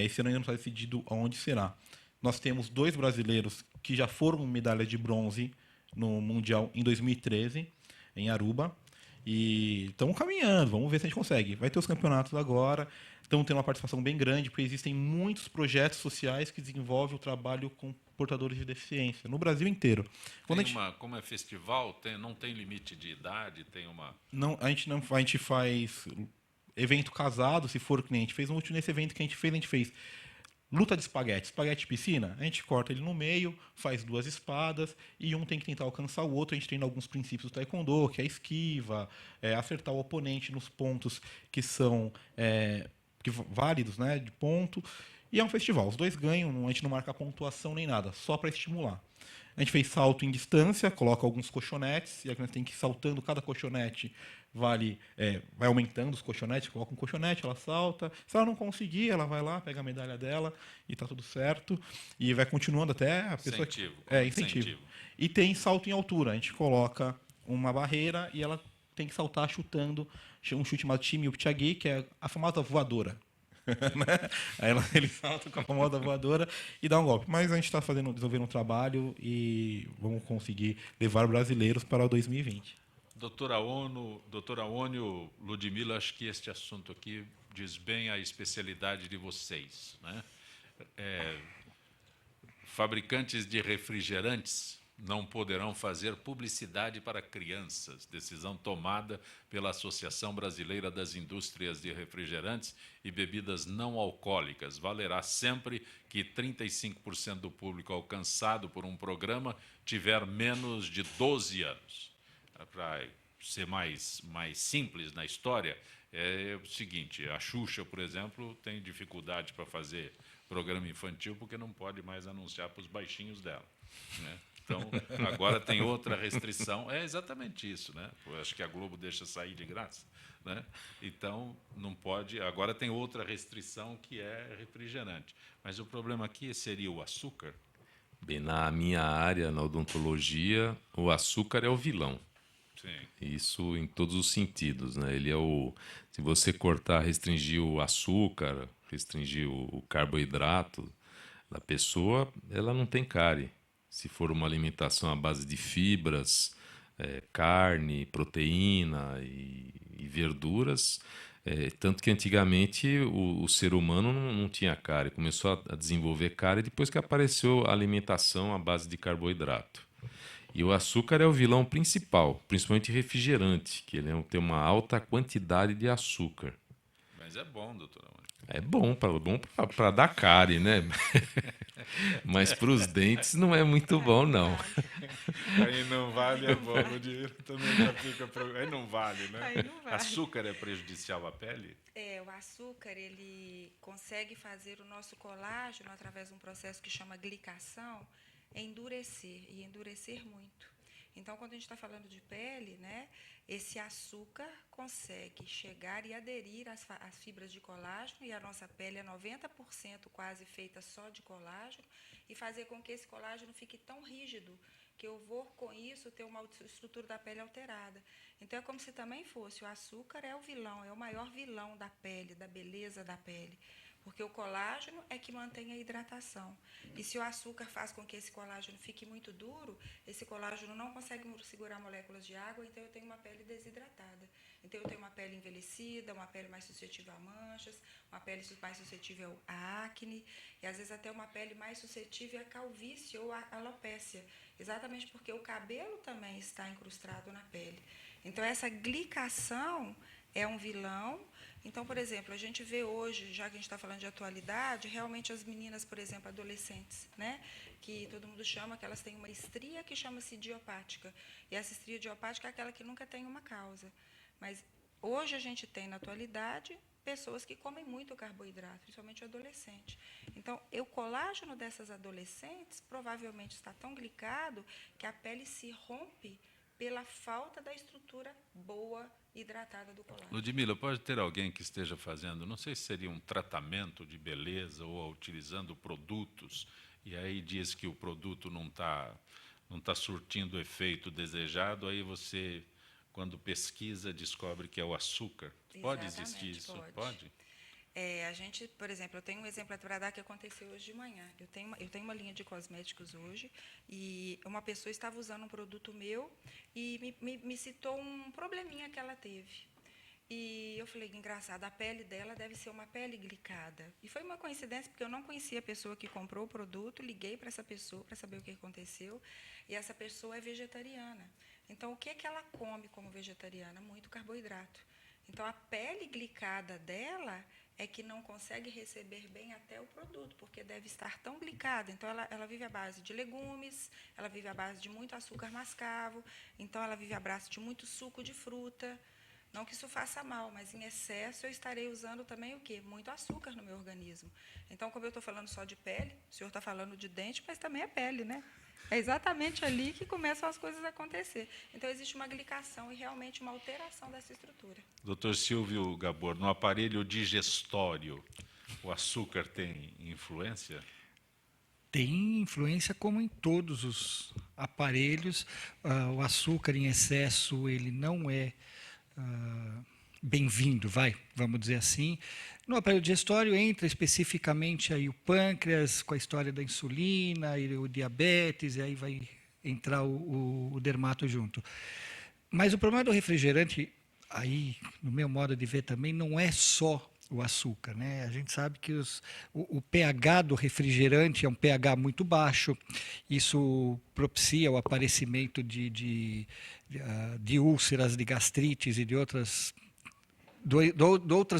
Esse ano ainda não está decidido aonde será. Nós temos 2 brasileiros que já foram medalha de bronze no Mundial em 2013, em Aruba, e estamos caminhando, vamos ver se a gente consegue. Vai ter os campeonatos agora, estamos tendo uma participação bem grande, porque existem muitos projetos sociais que desenvolvem o trabalho com portadores de deficiência, no Brasil inteiro. Como é festival, não tem limite de idade, tem uma... Não, a gente faz evento casado, se for que nem a gente fez. Nesse evento que a gente fez luta de espaguete piscina. A gente corta ele no meio, faz 2 espadas, e um tem que tentar alcançar o outro. A gente treina alguns princípios do taekwondo, que é a esquiva, acertar o oponente nos pontos que são válidos, né, de ponto. E é um festival. Os 2 ganham, a gente não marca pontuação nem nada, só para estimular. A gente fez salto em distância, coloca alguns colchonetes, e a criança tem que ir saltando. Cada colchonete vai aumentando os colchonetes, coloca um colchonete, ela salta. Se ela não conseguir, ela vai lá, pega a medalha dela e está tudo certo. E vai continuando até a pessoa... Incentivo. E tem salto em altura. A gente coloca uma barreira e ela tem que saltar chutando um chute chamado Time Upchagi, que é a famosa voadora. Aí ele salta com a famosa voadora e dá um golpe. Mas a gente está desenvolvendo um trabalho e vamos conseguir levar brasileiros para o 2020. Doutora Aônio, Ludmila, acho que este assunto aqui diz bem a especialidade de vocês, né? Fabricantes de refrigerantes não poderão fazer publicidade para crianças. Decisão tomada pela Associação Brasileira das Indústrias de Refrigerantes e Bebidas Não Alcoólicas. Valerá sempre que 35% do público alcançado por um programa tiver menos de 12 anos. Para ser mais simples na história, é o seguinte: a Xuxa, por exemplo, tem dificuldade para fazer programa infantil porque não pode mais anunciar para os baixinhos dela, né? Então, agora tem outra restrição. É exatamente isso, né? Eu acho que a Globo deixa sair de graça, né? Então, não pode... Agora tem outra restrição, que é refrigerante. Mas o problema aqui seria o açúcar? Bem, na minha área, na odontologia, o açúcar é o vilão. Sim. Isso em todos os sentidos, né? Ele é se você cortar, restringir o açúcar, restringir o carboidrato da pessoa, ela não tem cárie. Se for uma alimentação à base de fibras, carne, proteína e verduras, tanto que antigamente o ser humano não tinha cárie, começou a desenvolver cárie depois que apareceu a alimentação à base de carboidrato. E o açúcar é o vilão principal, principalmente refrigerante, que ele tem uma alta quantidade de açúcar. Mas é bom, doutora. É bom para dar cárie, né? Mas para os dentes não é muito bom, não. Aí não vale, é bom. O dinheiro também já fica... Aí não vale, né? Aí não vale. Açúcar é prejudicial à pele? O açúcar, ele consegue fazer o nosso colágeno, através de um processo que chama glicação, endurecer muito. Então, quando a gente está falando de pele, né, esse açúcar consegue chegar e aderir às fibras de colágeno, e a nossa pele é 90% quase feita só de colágeno, e fazer com que esse colágeno fique tão rígido que eu vou, com isso, ter uma estrutura da pele alterada. Então, é como se também fosse o açúcar é o vilão, é o maior vilão da pele, da beleza da pele. Porque o colágeno é que mantém a hidratação. E se o açúcar faz com que esse colágeno fique muito duro, esse colágeno não consegue segurar moléculas de água, então eu tenho uma pele desidratada. Então eu tenho uma pele envelhecida, uma pele mais suscetível a manchas, uma pele mais suscetível a acne, e às vezes até uma pele mais suscetível a calvície ou a alopécia, exatamente porque o cabelo também está incrustado na pele. Então essa glicação é um vilão. Então, por exemplo, a gente vê hoje, já que a gente está falando de atualidade, realmente as meninas, por exemplo, adolescentes, né, que todo mundo chama, que elas têm uma estria que chama-se idiopática. E essa estria idiopática é aquela que nunca tem uma causa. Mas hoje a gente tem, na atualidade, pessoas que comem muito carboidrato, principalmente o adolescente. Então, o colágeno dessas adolescentes provavelmente está tão glicado que a pele se rompe pela falta da estrutura boa, hidratada do colágeno. Ludmila, pode ter alguém que esteja fazendo, não sei se seria um tratamento de beleza ou utilizando produtos, e aí diz que o produto não tá surtindo o efeito desejado, aí você, quando pesquisa, descobre que é o açúcar. Pode existir isso? Pode? A gente, por exemplo, eu tenho um exemplo para dar que aconteceu hoje de manhã. Eu tenho uma linha de cosméticos hoje e uma pessoa estava usando um produto meu e me citou um probleminha que ela teve. E eu falei, engraçado, a pele dela deve ser uma pele glicada. E foi uma coincidência, porque eu não conhecia a pessoa que comprou o produto, liguei para essa pessoa para saber o que aconteceu, e essa pessoa é vegetariana. Então, o que é que ela come como vegetariana? Muito carboidrato. Então, a pele glicada dela é que não consegue receber bem até o produto, porque deve estar tão glicada. Então, ela vive à base de legumes, ela vive à base de muito açúcar mascavo, então, ela vive à base de muito suco de fruta. Não que isso faça mal, mas em excesso eu estarei usando também o quê? Muito açúcar no meu organismo. Então, como eu estou falando só de pele, o senhor está falando de dente, mas também é pele, né? É exatamente ali que começam as coisas a acontecer. Então, existe uma glicação e realmente uma alteração dessa estrutura. Doutor Silvio Gabor, no aparelho digestório, o açúcar tem influência? Tem influência como em todos os aparelhos. O açúcar em excesso ele não é bem-vindo, vamos dizer assim. No aparelho digestório entra especificamente aí o pâncreas, com a história da insulina, e o diabetes, e aí vai entrar o dermato junto. Mas o problema do refrigerante, aí, no meu modo de ver também, não é só o açúcar, né? A gente sabe que o pH do refrigerante é um pH muito baixo, isso propicia o aparecimento de úlceras, de gastrites e de outras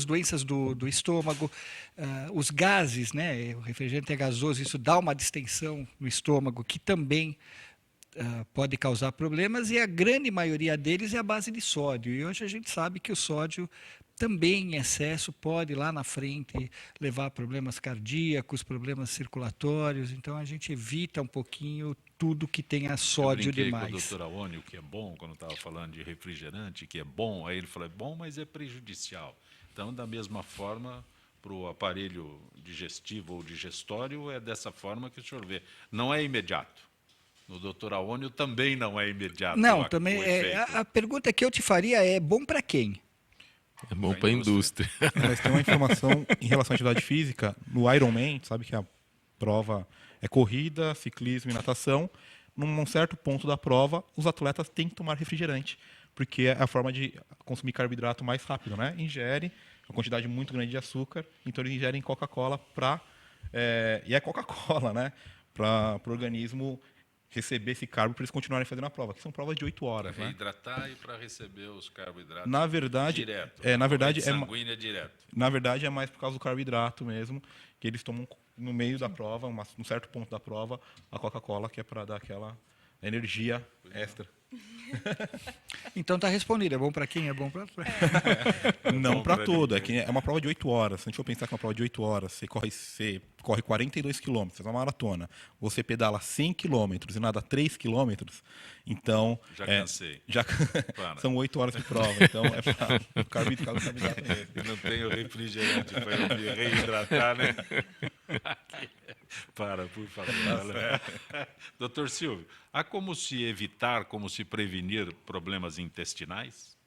doenças do estômago. Os gases, né? O refrigerante é gasoso, isso dá uma distensão no estômago que também pode causar problemas, e a grande maioria deles é a base de sódio. E hoje a gente sabe que o sódio também em excesso pode lá na frente levar a problemas cardíacos, problemas circulatórios. Então a gente evita um pouquinho tudo que tenha sódio demais. Com o doutor Aônio, que é bom, quando estava falando de refrigerante, que é bom, aí ele falou, é bom, mas é prejudicial. Então, da mesma forma, para o aparelho digestivo ou digestório, é dessa forma que o senhor vê. Não é imediato. No doutor Aônio também não é imediato. Não, também a pergunta que eu te faria é bom para quem? É bom para a indústria. Mas tem uma informação em relação à atividade física. No Ironman, sabe que a prova é corrida, ciclismo e natação. Num certo ponto da prova, os atletas têm que tomar refrigerante, porque é a forma de consumir carboidrato mais rápido, né? Ingere uma quantidade muito grande de açúcar, então eles ingerem Coca-Cola e é Coca-Cola, né? Para o organismo receber esse carbo para eles continuarem fazendo a prova, que são provas de 8 horas. Para reidratar, né? E para receber os carboidratos na verdade, direto. Sanguínea direto. Na verdade, é mais por causa do carboidrato mesmo, que eles tomam no meio da prova, num certo ponto da prova, a Coca-Cola, que é para dar aquela energia extra. Então está respondido, é bom para quem? É bom para... Não para todo, é uma prova de 8 horas. Se a gente for pensar que é uma prova de 8 horas, você corre 42 quilômetros, faz uma maratona, você pedala 100 quilômetros e nada 3 quilômetros, então... Já cansei. São 8 horas de prova, então é para carboidrato mesmo. Eu não tenho refrigerante para eu me reidratar, né? Para, por favor. Doutor Silvio, há como se evitar, como se prevenir problemas intestinais?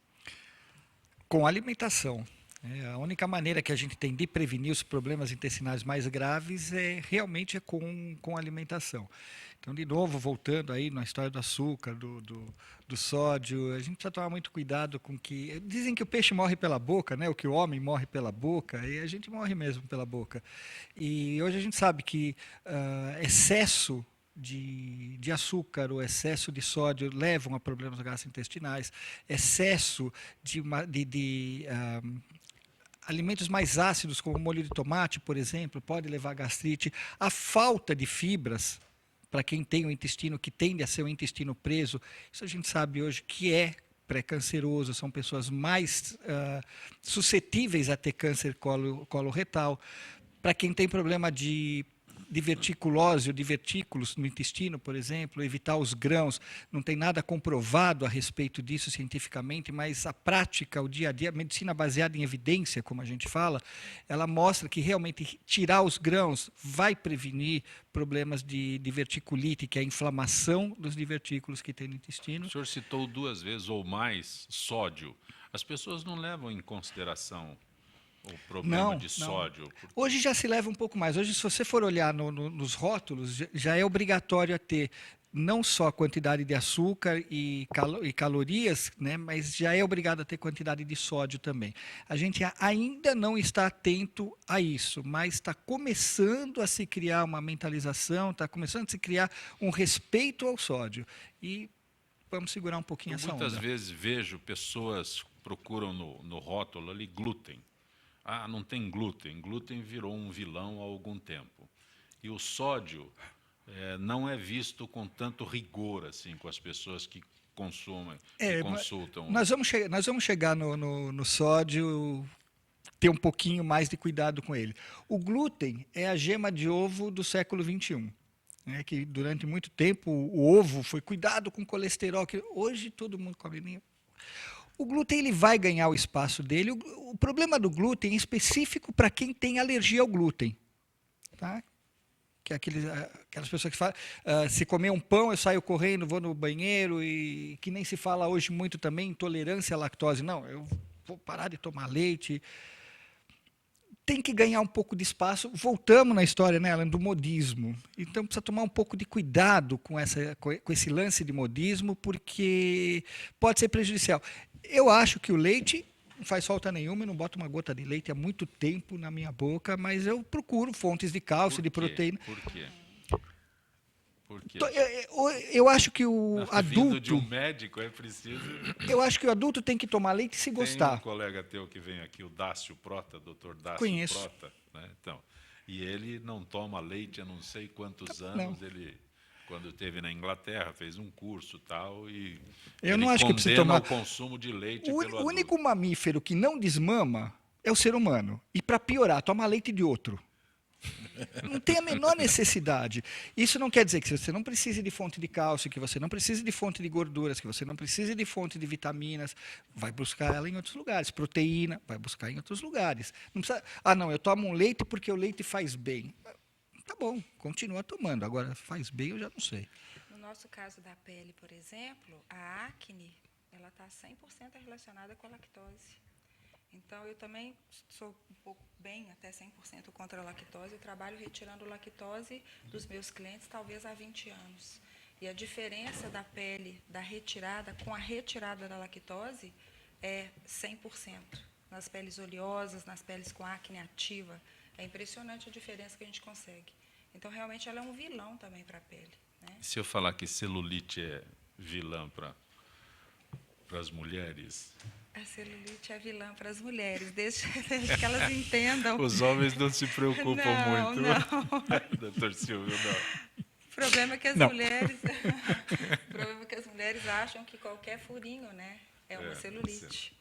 Com alimentação. A única maneira que a gente tem de prevenir os problemas intestinais mais graves realmente com alimentação. Então, de novo, voltando aí na história do açúcar, do sódio, a gente precisa tomar muito cuidado com que... Dizem que o peixe morre pela boca, né? O que o homem morre pela boca, e a gente morre mesmo pela boca. E hoje a gente sabe que excesso de açúcar ou excesso de sódio levam a problemas gastrointestinais, excesso de alimentos mais ácidos, como molho de tomate, por exemplo, pode levar a gastrite. A falta de fibras, para quem tem o intestino, que tende a ser um intestino preso, isso a gente sabe hoje que é pré-canceroso, são pessoas mais suscetíveis a ter câncer coloretal. Para quem tem problema de verticulose ou de vertículos no intestino, por exemplo, evitar os grãos, não tem nada comprovado a respeito disso cientificamente, mas a prática, o dia a dia, a medicina baseada em evidência, como a gente fala, ela mostra que realmente tirar os grãos vai prevenir problemas de diverticulite, que é a inflamação dos divertículos que tem no intestino. O senhor citou 2 vezes ou mais sódio. As pessoas não levam em consideração o problema de sódio? Porque... Hoje já se leva um pouco mais. Hoje, se você for olhar nos rótulos, já é obrigatório a ter não só a quantidade de açúcar e calorias, né, mas já é obrigado a ter quantidade de sódio também. A gente ainda não está atento a isso, mas está começando a se criar uma mentalização, está começando a se criar um respeito ao sódio. E vamos segurar um pouquinho essa onda. Muitas vezes vejo pessoas procuram no rótulo ali glúten. Ah, não tem glúten. Glúten virou um vilão há algum tempo. E o sódio não é visto com tanto rigor assim com as pessoas que consumem, que consultam. Nós vamos chegar no sódio, ter um pouquinho mais de cuidado com ele. O glúten é a gema de ovo do século XXI. Que durante muito tempo o ovo foi cuidado com colesterol, que hoje todo mundo come nem. O glúten ele vai ganhar o espaço dele. O problema do glúten é específico para quem tem alergia ao glúten. Tá? Que é aquelas pessoas que falam, se comer um pão, eu saio correndo, vou no banheiro, e que nem se fala hoje muito também, intolerância à lactose. Não, eu vou parar de tomar leite. Tem que ganhar um pouco de espaço. Voltamos na história, né, Alan, do modismo. Então, precisa tomar um pouco de cuidado com esse lance de modismo, porque pode ser prejudicial. Eu acho que o leite não faz falta nenhuma, eu não boto uma gota de leite há muito tempo na minha boca, mas eu procuro fontes de cálcio, de proteína. Por quê? Por quê? Eu acho que o adulto... Vindo de um médico é preciso... Eu acho que o adulto tem que tomar leite se gostar. Tem um colega teu que vem aqui, o Dácio Prota, doutor Dácio Conheço. Prota. Né? Então, e ele não toma leite há não sei quantos anos. Ele, quando esteve na Inglaterra, fez um curso tal, e eu não acho que precisa condena tomar o consumo de leite pelo adulto. O único mamífero que não desmama é o ser humano. E, para piorar, toma leite de outro. Não tem a menor necessidade. Isso não quer dizer que você não precise de fonte de cálcio, que você não precise de fonte de gorduras, que você não precise de fonte de vitaminas. Vai buscar ela em outros lugares. Proteína, vai buscar em outros lugares. Não precisa, não, eu tomo um leite porque o leite faz bem. Tá bom, continua tomando. Agora, faz bem, eu já não sei. No nosso caso da pele, por exemplo, a acne, ela está 100% relacionada com a lactose. Então, eu também sou um pouco bem, até 100% contra a lactose. Eu trabalho retirando lactose dos meus clientes, talvez há 20 anos. E a diferença da pele da retirada com a retirada da lactose é 100%. Nas peles oleosas, nas peles com acne ativa. É impressionante a diferença que a gente consegue. Então, realmente, ela é um vilão também para a pele. Né? Se eu falar que celulite é vilã para as mulheres... A celulite é vilã para as mulheres, desde que elas entendam. Os homens não se preocupam muito. Não. Doutor Silvio, não. O problema é que as mulheres acham que qualquer furinho, né, é uma celulite.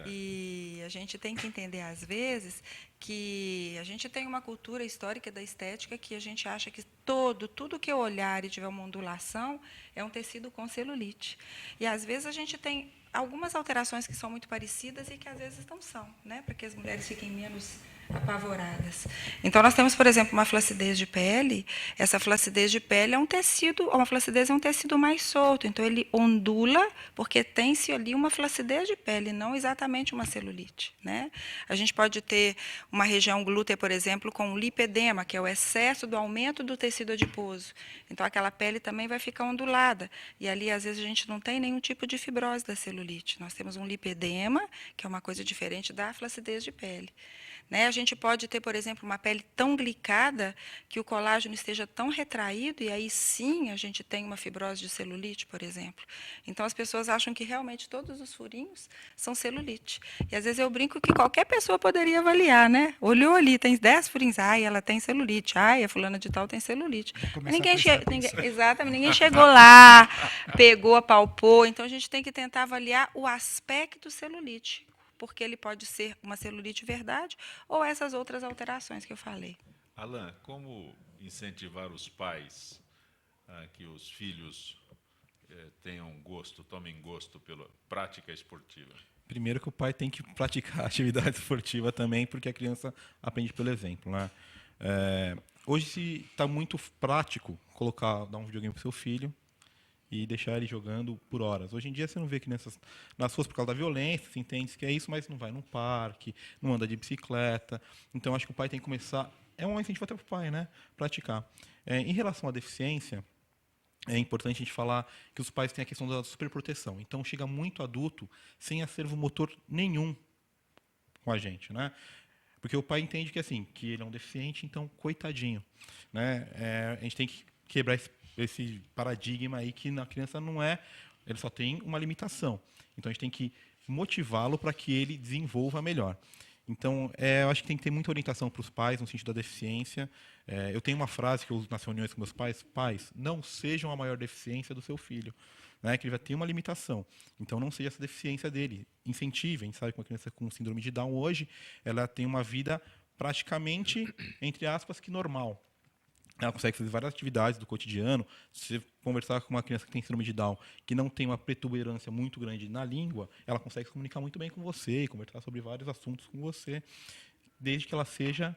E a gente tem que entender, às vezes, que a gente tem uma cultura histórica da estética que a gente acha que tudo que eu olhar e tiver uma ondulação é um tecido com celulite. E, às vezes, a gente tem algumas alterações que são muito parecidas e que, às vezes, não são, né, para que as mulheres fiquem menos apavoradas. Então, nós temos, por exemplo, uma flacidez de pele. Essa flacidez de pele é um tecido, uma flacidez é um tecido mais solto. Então, ele ondula porque tem-se ali uma flacidez de pele, não exatamente uma celulite. Né? A gente pode ter uma região glútea, por exemplo, com lipedema, que é o excesso do aumento do tecido adiposo. Então, aquela pele também vai ficar ondulada. E ali, às vezes, a gente não tem nenhum tipo de fibrose da celulite. Nós temos um lipedema, que é uma coisa diferente da flacidez de pele. Né? A gente pode ter, por exemplo, uma pele tão glicada que o colágeno esteja tão retraído, e aí sim a gente tem uma fibrose de celulite, por exemplo. Então, as pessoas acham que realmente todos os furinhos são celulite. E, às vezes, eu brinco que qualquer pessoa poderia avaliar. Né? Olhou ali, tem 10 furinhos, ela tem celulite, a fulana de tal tem celulite. Exatamente, ninguém chegou lá, pegou, apalpou. Então, a gente tem que tentar avaliar o aspecto celulite, porque ele pode ser uma celulite verdade ou essas outras alterações que eu falei. Alan, como incentivar os pais a que os filhos tomem gosto pela prática esportiva? Primeiro que o pai tem que praticar atividade esportiva também, porque a criança aprende pelo exemplo. Né? Hoje está muito prático dar um videogame para o seu filho e deixar ele jogando por horas. Hoje em dia você não vê crianças nas ruas por causa da violência, se entende que é isso, mas não vai num parque, não anda de bicicleta. Então, acho que o pai tem que começar... É um incentivo até para o pai, né? Praticar. Em relação à deficiência, é importante a gente falar que os pais têm a questão da superproteção. Então, chega muito adulto sem acervo motor nenhum com a gente, né? Porque o pai entende que assim, que ele é um deficiente, então coitadinho, né? A gente tem que quebrar esse paradigma aí que na criança não é, ele só tem uma limitação. Então a gente tem que motivá-lo para que ele desenvolva melhor. Então, eu acho que tem que ter muita orientação para os pais no sentido da deficiência. Eu tenho uma frase que eu uso nas reuniões com meus pais: pais, não sejam a maior deficiência do seu filho, né? Que ele vai ter uma limitação. Então, não seja essa deficiência dele. Incentivem, sabe? Com uma criança com síndrome de Down hoje, ela tem uma vida praticamente, entre aspas, que normal. Ela consegue fazer várias atividades do cotidiano. Se você conversar com uma criança que tem síndrome de Down, que não tem uma protuberância muito grande na língua, ela consegue se comunicar muito bem com você e conversar sobre vários assuntos com você, desde que ela seja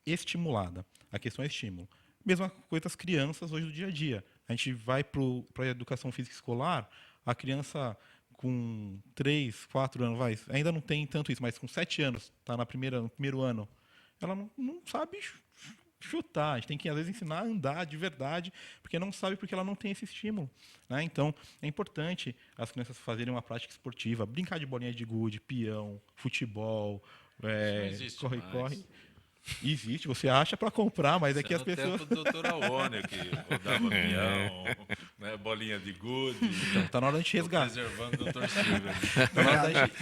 estimulada. A questão é estímulo. Mesma coisa as crianças hoje do dia a dia. A gente vai para a educação física escolar, a criança com 3, 4 anos, ainda não tem tanto isso, mas com 7 anos, está no primeiro ano, ela não sabe chutar. A gente tem que, às vezes, ensinar a andar de verdade, porque não sabe, porque ela não tem esse estímulo, né? Então, é importante as crianças fazerem uma prática esportiva, brincar de bolinha de gude, peão, futebol, corre. Existe, você acha para comprar, mas é que as pessoas... tempo do Dr. Aônio, que rodava peão, né, bolinha de gude. Então, tá na hora de a gente resgatar. Preservando o Dr. Silvio. Tá na hora da gente...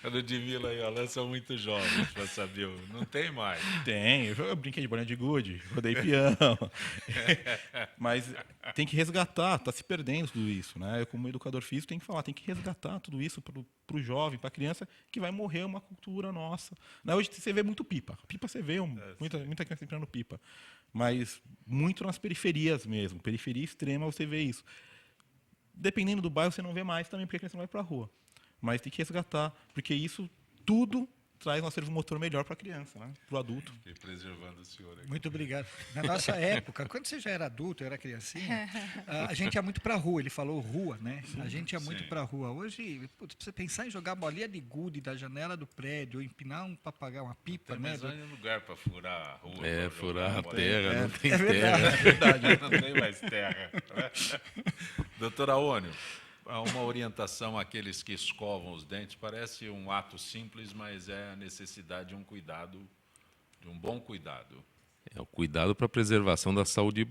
A Ludmila e o Alan são muito jovens para saber. Não tem mais. Tem, eu brinquei de bolinha de gude, rodei peão. Mas tem que resgatar, está se perdendo tudo isso, né? Eu, como educador físico, tenho que falar, tem que resgatar tudo isso para o jovem, para a criança, que vai morrer uma cultura nossa. Né? Hoje você vê muito pipa. Pipa você vê, muita criança empinando pipa. Mas muito nas periferias mesmo. Periferia extrema você vê isso. Dependendo do bairro, você não vê mais também, porque a criança não vai para a rua. Mas tem que resgatar, porque isso tudo traz um acervo motor melhor para a criança, né? Para o adulto. E preservando o senhor aqui. Muito obrigado. Na nossa época, quando você já era adulto, eu era criancinha, a gente ia muito para a rua. Ele falou rua, né? A gente ia muito para a rua. Hoje, putz, você pensar em jogar bolinha de gude da janela do prédio, ou empinar um papagaio, uma pipa, tem, né? Mas não é lugar para furar a rua. Furar a terra, não tem terra. É verdade. Não tem mais terra. Doutor Aônio, há uma orientação àqueles que escovam os dentes. Parece um ato simples, mas é a necessidade de um cuidado, de um bom cuidado. É o cuidado para a preservação da saúde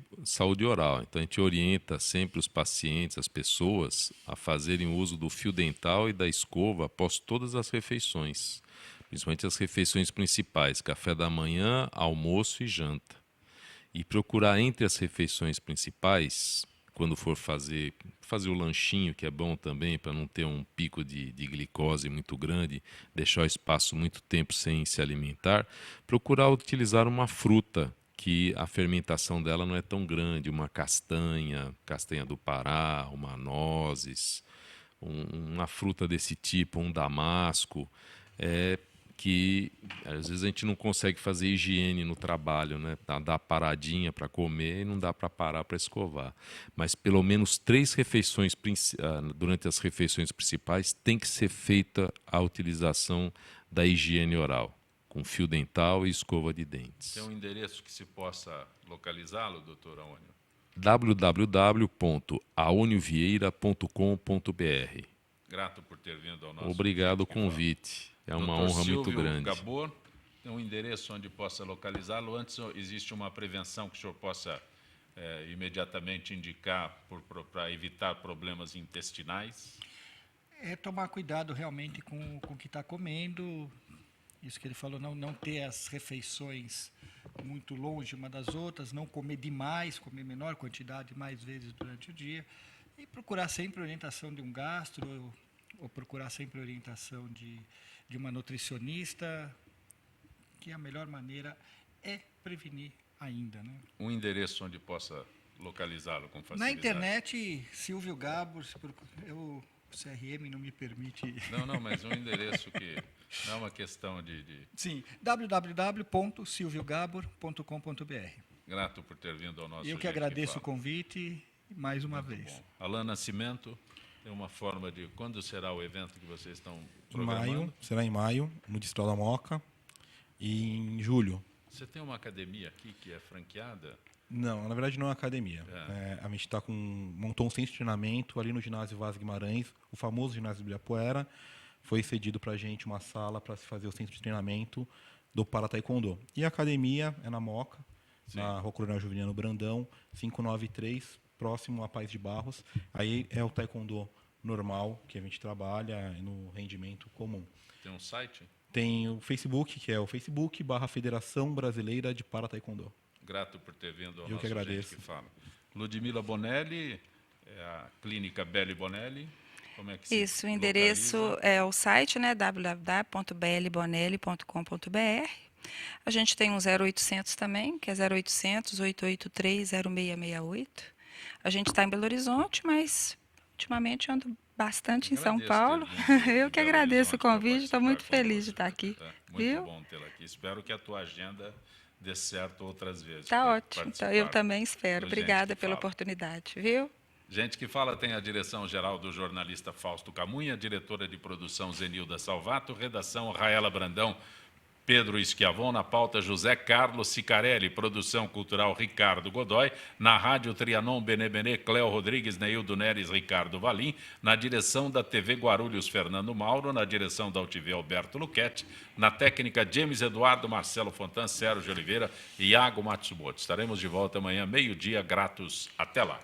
oral. Então, a gente orienta sempre os pacientes, as pessoas, a fazerem uso do fio dental e da escova após todas as refeições, principalmente as refeições principais, café da manhã, almoço e janta. E procurar entre as refeições principais, quando for fazer o lanchinho, que é bom também, para não ter um pico de glicose muito grande, deixar o espaço muito tempo sem se alimentar, procurar utilizar uma fruta que a fermentação dela não é tão grande, uma castanha do Pará, uma nozes, uma fruta desse tipo, um damasco, que às vezes a gente não consegue fazer higiene no trabalho, né? Dá paradinha para comer e não dá para parar para escovar. Mas pelo menos 3 refeições, durante as refeições principais, tem que ser feita a utilização da higiene oral, com fio dental e escova de dentes. Tem um endereço que se possa localizá-lo, doutor Aônio? www.aonivieira.com.br. Grato por ter vindo ao nosso... Obrigado o convite. É uma honra muito grande. Gabor, tem um endereço onde possa localizá-lo. Antes, existe uma prevenção que o senhor possa imediatamente indicar para evitar problemas intestinais? É tomar cuidado realmente com o que está comendo. Isso que ele falou, não ter as refeições muito longe uma das outras, não comer demais, comer menor quantidade mais vezes durante o dia. E procurar sempre orientação de um gastro, ou procurar sempre orientação de uma nutricionista, que a melhor maneira é prevenir ainda, né? Um endereço onde possa localizá-lo com facilidade. Na internet, Silvio Gabor, o CRM não me permite... Não, mas um endereço que não é uma questão de... Sim, www.silviogabor.com.br. Grato por ter vindo ao nosso... Eu que agradeço o convite mais uma vez. Bom. Alan Nascimento, tem uma forma de... Quando será o evento que vocês estão programando? Será em maio, no Distrito da Moca, e em julho. Você tem uma academia aqui que é franqueada? Não, na verdade não é academia. A gente montou um centro de treinamento ali no ginásio Vaz Guimarães, o famoso ginásio do Ibirapuera. Foi cedido para a gente uma sala para se fazer o centro de treinamento do Para Taekwondo. E a academia é na Moca, na Rua Coronel Juveniano Brandão, 593, próximo a Paz de Barros. Aí é o Taekwondo normal que a gente trabalha no rendimento comum. Tem um site? Tem o Facebook, que é o Facebook/Federação Brasileira de Para Taekwondo. Grato por ter vindo ao Eu que agradeço. Gente que Fala. Ludmila Bonelli, a clínica Belli Bonelli. Como é que se Isso, o endereço localiza? é o site, né, www.blbonelli.com.br. A gente tem um 0800 também, que é 0800 883 0668. A gente está em Belo Horizonte, mas ultimamente ando bastante em São Paulo. Eu que agradeço o convite, estou muito feliz de estar aqui. Muito bom tê-la aqui. Espero que a tua agenda dê certo outras vezes. Está ótimo, então, eu também espero. Obrigada pela oportunidade, viu? Gente que Fala tem a direção-geral do jornalista Fausto Camunha, diretora de produção Zenilda Salvato, redação Raela Brandão, Pedro Schiavon, na pauta José Carlos Sicarelli, produção cultural Ricardo Godoy, na rádio Trianon Benebenê, Cléo Rodrigues, Neildo Neres, Ricardo Valim, na direção da TV Guarulhos, Fernando Mauro, na direção da UTV, Alberto Luquete, na técnica James Eduardo, Marcelo Fontan, Sérgio Oliveira e Iago Matsumoto. Estaremos de volta amanhã, meio-dia, gratos. Até lá.